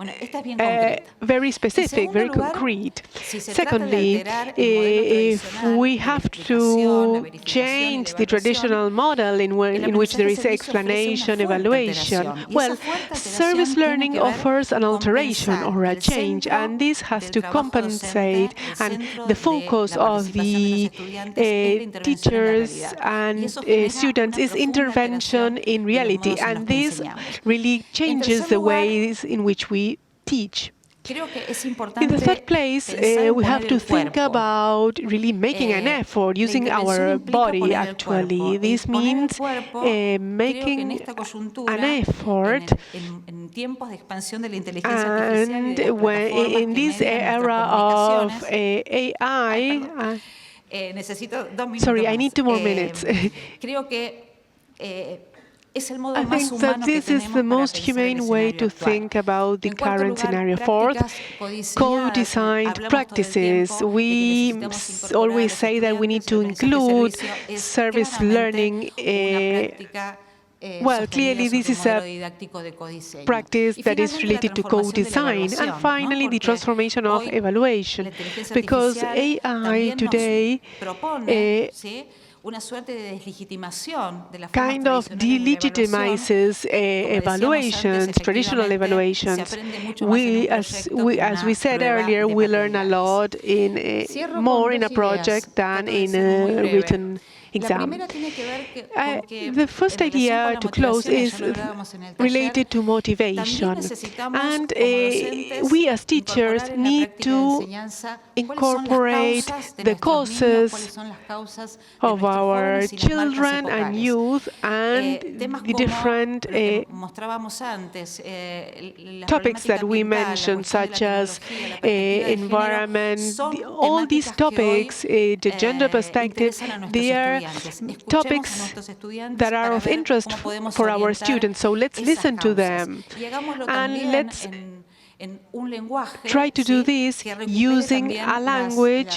very specific, very concrete. Secondly, if we have to change the traditional model in which there is explanation, evaluation, well, service learning offers an alteration or a change change, and this has to compensate. And the focus of the teachers and students is intervention in reality, and this really changes the ways in which we teach. In the third place, we have to think about really making an effort, using our body, actually. This means making an effort, and in this era of AI, sorry, I need 2 more minutes. I think that this is the most humane way to think about the current scenario. Fourth, co-designed practices. We always say that we need to include service learning. Well, clearly this is a practice that is related to co-design. And finally, the transformation of evaluation, because AI today kind of delegitimizes evaluations, traditional evaluations. As we said earlier, we learn a lot more in a project than in a written exam. The first idea to close is related to motivation. And we as teachers need to incorporate the causes of our children and youth and the different topics that we mentioned, such as environment. All these topics, the gender perspective, they are topics that are of interest for our students. So let's listen to them, and let's try to do this using a language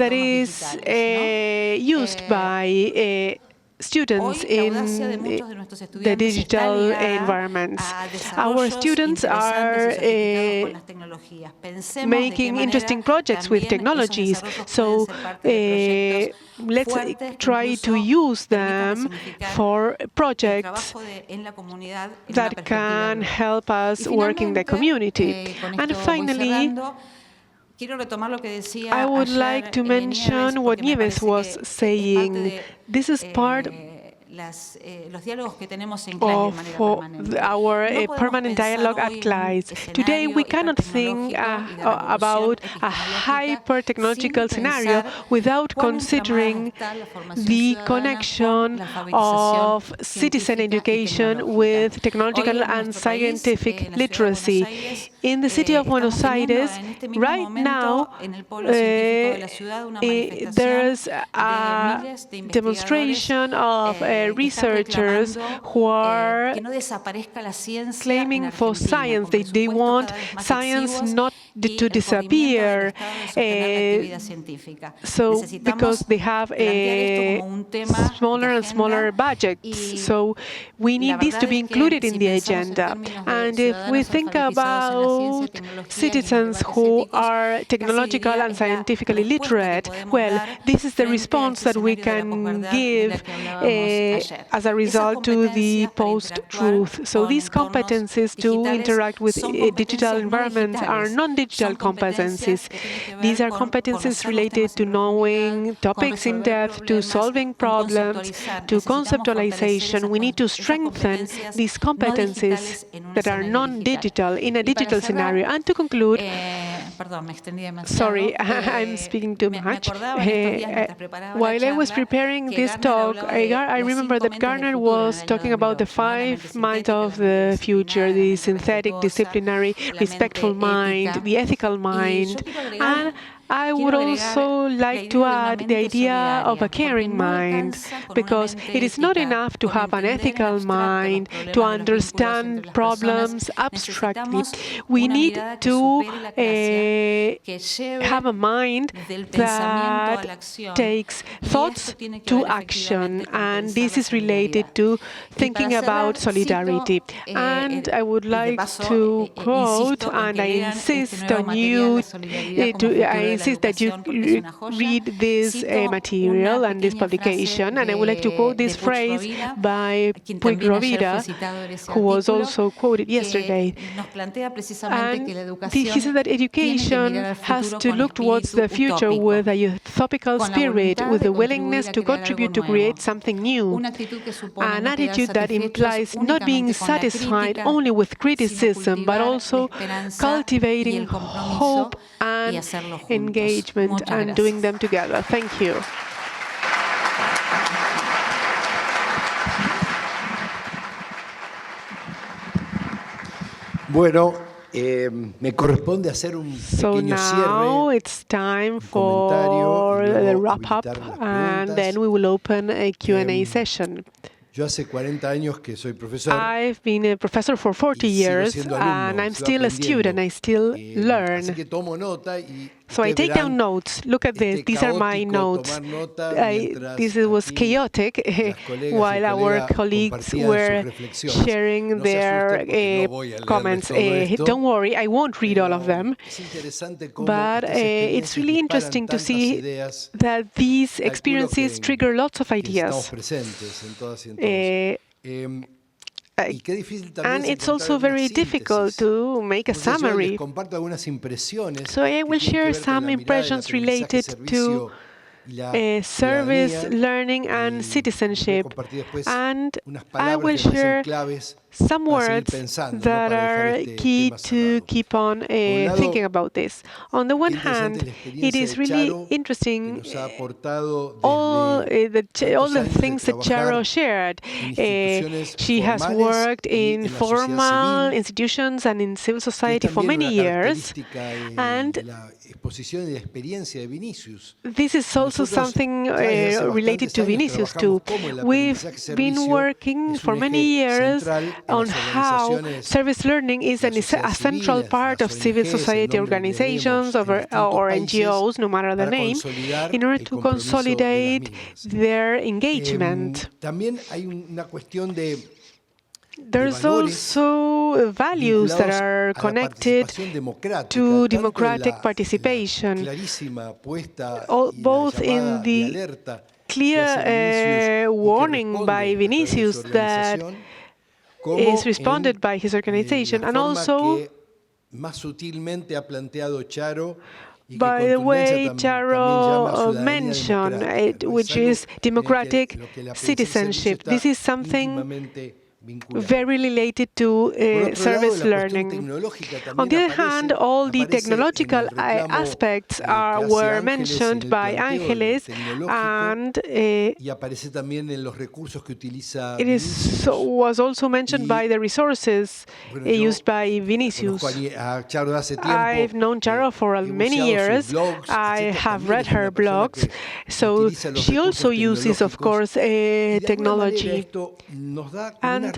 that is used by students in the digital environments. Our students are making interesting projects with technologies, so let's try to use them for projects that can help us work in the community. And finally, I would like to mention what Nieves was saying. This is part of our permanent dialogue at CLAYSS. Today, we cannot think about a hyper-technological scenario without considering the connection of citizen education with technological and scientific literacy. In the city of Buenos Aires, right now, there's a demonstration of researchers who are claiming for science. They want science not to disappear. So because they have smaller and smaller budgets. So we need this to be included in the agenda. And if we think about citizens who are technological and scientifically literate, well, this is the response that we can give as a result to the post-truth. So these competencies to interact with digital environments are non-digital competencies. These are competencies related to knowing topics in depth, to solving problems, to conceptualization. We need to strengthen these competencies that are non-digital in a digital scenario. And to conclude, sorry, I'm speaking too much. While I was preparing this talk, I remember that Garner was talking about the 5 minds of the future, the synthetic, disciplinary, respectful mind, the ethical mind, and I would also like to add the idea of a caring mind, because it is not enough to have an ethical mind, to understand problems abstractly. We need to have a mind that takes thoughts to action, and this is related to thinking about solidarity. And I would like to quote, and I insist on you, I insist that you read this material and this publication. And I would like to quote this phrase by Puig Rovira, who was also quoted yesterday. And he said that education has to look towards the future with a utopical spirit, with the willingness to contribute to create something new. An attitude that implies not being satisfied only with criticism, but also cultivating hope and engagement and doing them together. Thank you. Bueno, me corresponde hacer un pequeño cierre. It's time for the wrap-up, and then we will open a Q&A session. Yo hace 40 años que soy profesor. I've been a professor for 40 years, and I'm still a student. I still learn. Así que tomo nota y So I take down notes. Look at this. These are my notes. This was chaotic while our colleagues were sharing their comments. Don't worry, I won't read all of them. But it's really interesting to see that these experiences trigger lots of ideas. And it's also very difficult to make a summary. So I will share some impressions related to service, learning, and citizenship. And I will share some words that are key to keep on thinking about this. On the one hand, it is really interesting all the things that Charo shared. She has worked in formal institutions and in civil society for many years, and this is also something related to Vinicius too. We've been working for many years on how service learning is a central part of civil society organizations or NGOs, no matter the name, in order to consolidate their engagement. There's also values that are connected to democratic participation, both in the clear warning by Vinicius that is responded by his organization, and also by the way Charo mentioned, which is democratic citizenship. This is something very related to service learning. On the other hand, all the technological aspects were mentioned by Ángeles, and was also mentioned by the resources used by Vinicius. I've known Charo for many years. I have read her blogs, so she also uses, of course, technology. And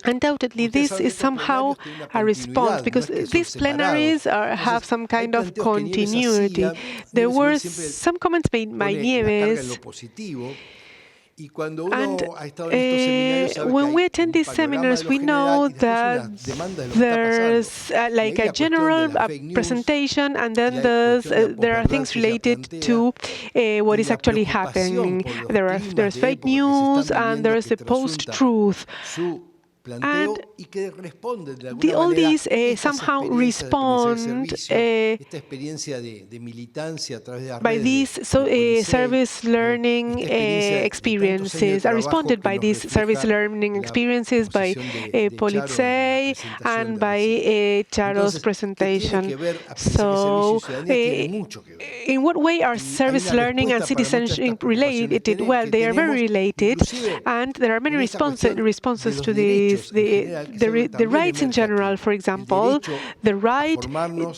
undoubtedly, this is somehow a response, because these plenaries have some kind of continuity. There were some comments made by Nieves. And when we attend these seminars, we know that there's like a general presentation, and then there are things related to what is actually happening. There's fake news, and there's the post-truth. And all these somehow respond by these service learning experiences, are responded by these service learning experiences by Politsei and by Charo's presentation. So, in what way are service learning and citizenship related? Well, they are very related, and there are many responses to these. The rights in general, for example, the right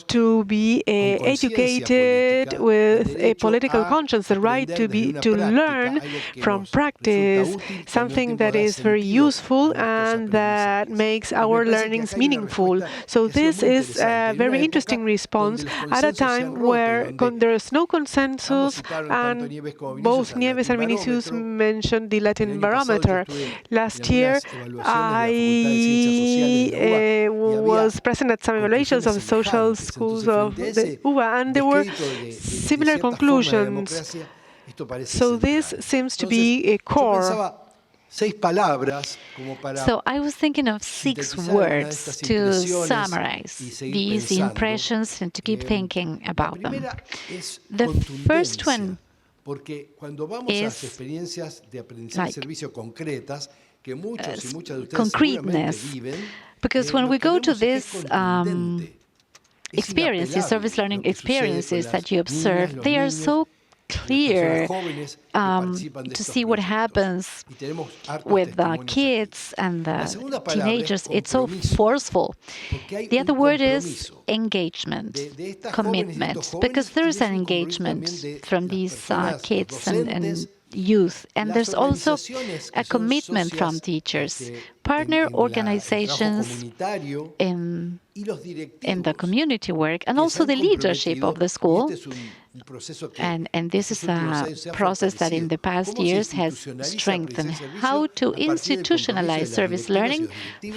to be educated with a political conscience, the right to learn from practice, something that is very useful and that makes our learnings meaningful. So this is a very interesting response at a time where there is no consensus, and both Nieves and Vinicius mentioned the Latin barometer. Last year, I I was present at some evaluations of the social schools of the UBA, and there were similar conclusions. So this seems to be a core. So I was thinking of 6 words to summarize these impressions and to keep thinking about them. The first one is concreteness, because when we go to these experiences, service learning experiences that you observe, they are so clear to see what happens with the kids and the teenagers. It's so forceful. The other word is engagement, commitment, because there is an engagement from these kids and youth, and there's also a commitment from teachers, partner organizations in the community work, and also the leadership of the school. And this is a process that in the past years has strengthened how to institutionalize service learning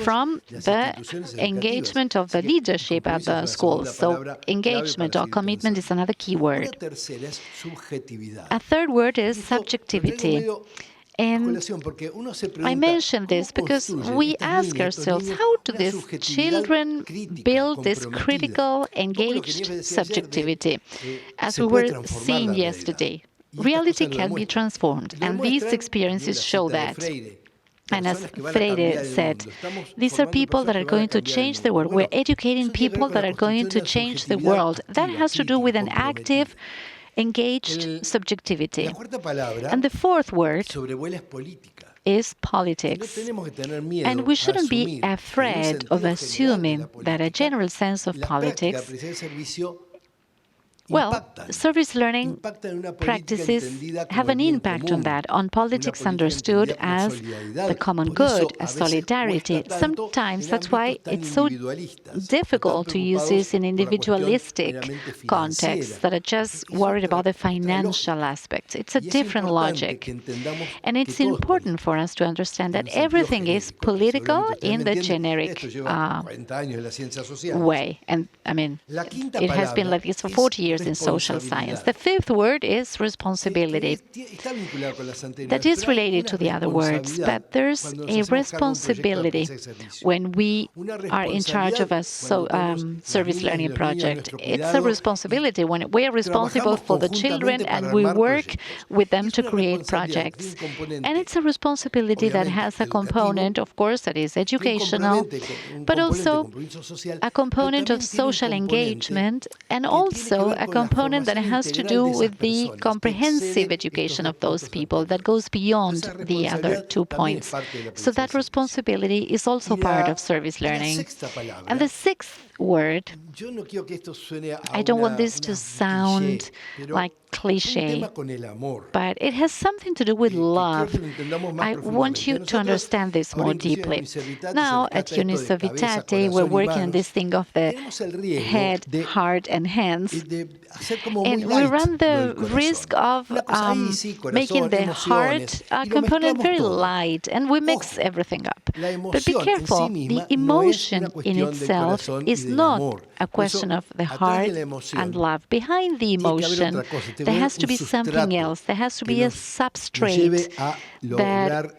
from the engagement of the leadership at the schools. So engagement or commitment is another key word. A third word is subjectivity. And I mention this because we ask ourselves, how do these children build this critical, engaged subjectivity? As we were seeing yesterday, reality can be transformed, and these experiences show that. And as Freire said, these are people that are going to change the world. We're educating people that are going to change the world. That has to do with an active, engaged subjectivity. And the fourth word is politics. And we shouldn't be afraid of assuming that a general sense of politics, well, service learning practices have an impact on that, on politics understood as the common good, as solidarity. Sometimes that's why it's so difficult to use this in individualistic contexts that are just worried about the financial aspects. It's a different logic. And it's important for us to understand that everything is political in the generic way. And I mean, it has been like this for 40 years in social science. The fifth word is responsibility. That is related to the other words, but there's a responsibility when we are in charge of a service learning project. It's a responsibility when we are responsible for the children and we work with them to create projects. And it's a responsibility that has a component, of course, that is educational, but also a component of social engagement, and also a component that has to do with the comprehensive education of those people that goes beyond the other 2 points. So that responsibility is also part of service learning. And the sixth word, I don't want this to sound like cliché, but it has something to do with love. I want you to understand this more deeply. Now, at Uniservitate, we're working on this thing of the head, heart, and hands. And we run the risk of making the heart component very light, and we mix everything up. But be careful, the emotion in itself is not a question of the heart and love. Behind the emotion, there has to be something else. There has to be a substrate that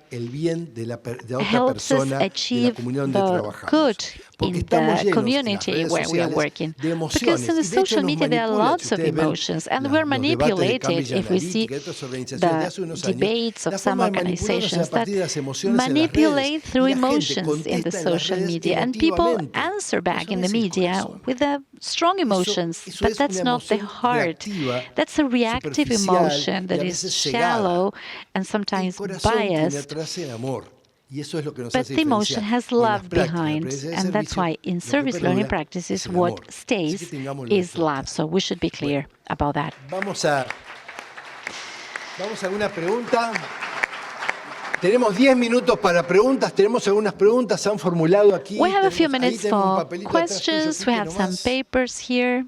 helps us achieve the good in the community where we are working. Because in the social media, there are lots of emotions, and we're manipulated if we see the debates of some organizations that manipulate through emotions in the social media, and people answer back in the media with strong emotions, but that's not the heart. That's a reactive emotion that is shallow and sometimes biased. But the emotion has love behind, and that's why in service learning practices, what stays is love. So we should be clear about that. Vamos a alguna pregunta. Tenemos 10 minutos para preguntas. Tenemos algunas preguntas. Se han formulado aquí. We have a few minutes for questions. We have some papers here.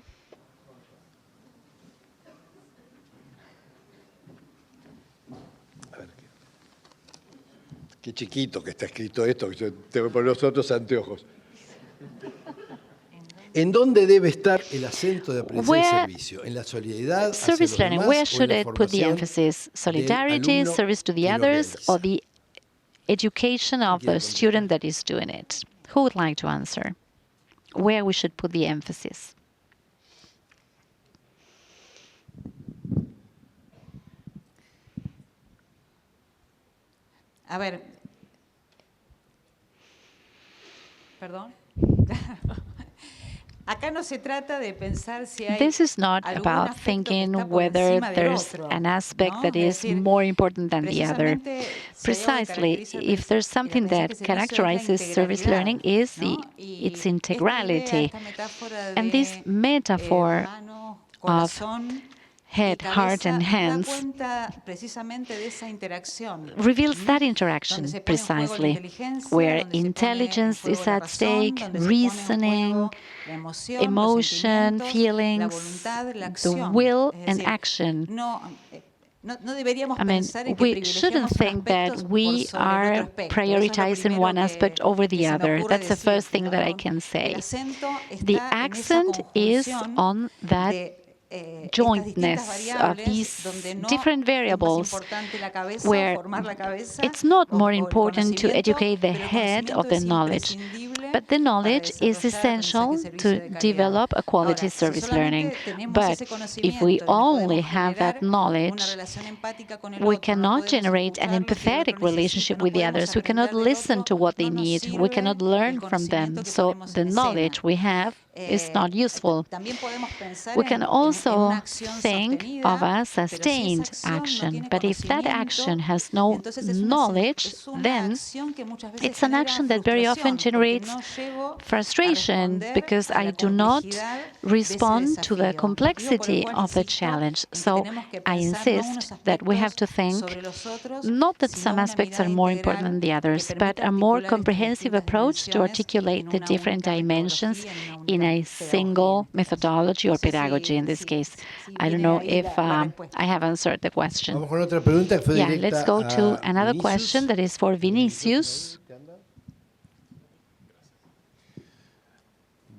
Qué chiquito que está escrito esto, que yo tengo que poner los otros anteojos. ¿En dónde debe estar el acento de aprendizaje y servicio? ¿En la solidaridad hacia los demás Where o en should la it put the formación emphasis? del Solidarity, alumno service to the que lo others, or realiza? the education of the student that is doing it? Who would like to answer? Where we should put the emphasis? A ver, perdón. Acá no se trata de pensar si hay This is not algún about aspecto que thinking está por whether encima del there's otro, an aspect ¿no? that Es is decir, more important than the other. precisamente, Precisely, if there's something that characterizes service learning is its integrality. And this metaphor of head, heart, and hands reveals that interaction precisely, where intelligence is at stake, reasoning, emotion, feelings, the will, and action. I mean, we shouldn't think that we are prioritizing one aspect over the other. That's the first thing that I can say. The accent is on that jointness of these different variables, where it's not more important to educate the head of the knowledge, but the knowledge is essential to develop a quality service learning. But if we only have that knowledge, we cannot generate an empathetic relationship with the others. We cannot listen to what they need. We cannot learn from them. So the knowledge we have is not useful. We can also think of a sustained action, but if that action has no knowledge, then it's an action that very often generates frustration because I do not respond to the complexity of the challenge. So I insist that we have to think not that some aspects are more important than the others, but a more comprehensive approach to articulate the different dimensions in a single methodology or pedagogy in this case. I don't know if I have answered the question. Yeah, let's go to another question that is for Vinicius.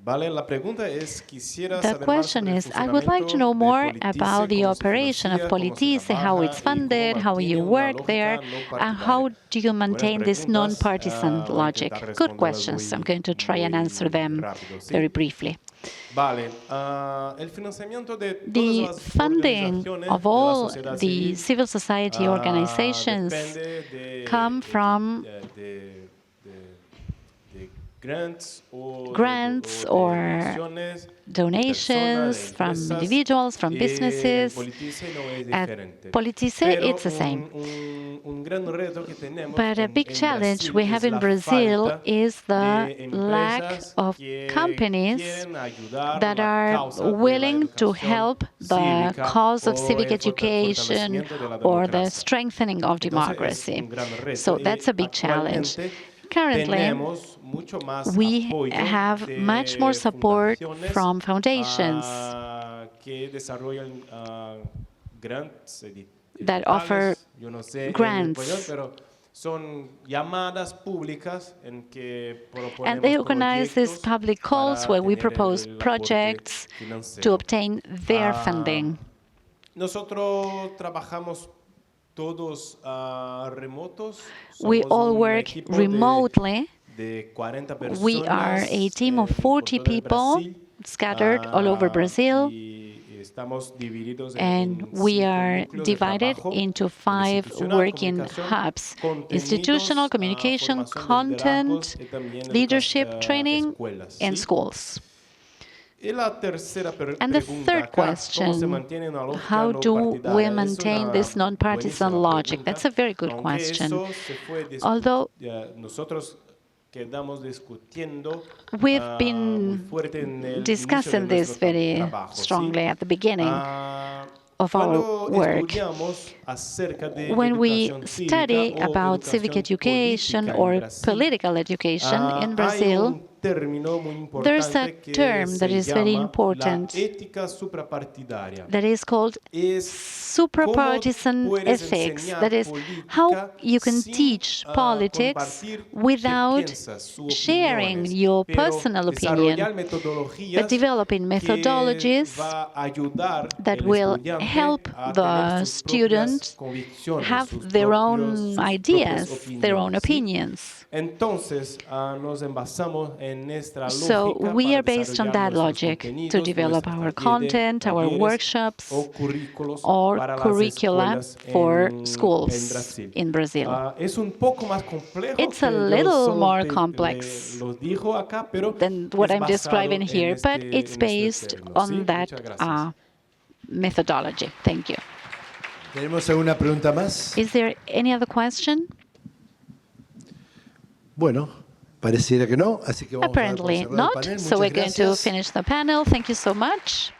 The question is, I would like to know more about the operation of Politice, how it's funded, how you work there, and how do you maintain this non-partisan logic? Good questions. I'm going to try and answer them very briefly. The funding of all the civil society organizations come from grants or donations from individuals, from businesses. At Politice, it's the same. But a big challenge we have in Brazil is the lack of companies that are willing to help the cause of civic education or the strengthening of democracy. So that's a big challenge. Currently, we have much more support from foundations that offer grants. And they organize these public calls where we propose projects to obtain their funding. We all work remotely. We are a team of 40 people scattered all over Brazil, and we are divided into 5 working hubs: institutional, communication, content, leadership, training, and schools. And the third question, how do we maintain this non-partisan logic? That's a very good question. Although we've been discussing this very strongly at the beginning of our work. When we study about civic education or political education in Brazil, there's a term that is very important that is called suprapartisan ethics. That is how you can teach politics without sharing your personal opinion, but developing methodologies that will help the student have their own ideas, their own opinions. So we are based on that logic to develop our content, our workshops, or curricula for schools in Brazil. It's a little more complex than what I'm describing here, but it's based on that methodology. Thank you. ¿Tenemos alguna pregunta más? Is there any other question? Bueno, pareciera que no, así que vamos a dar por cerrado el panel. Apparently not, so we're going to finish the panel. Thank you so much.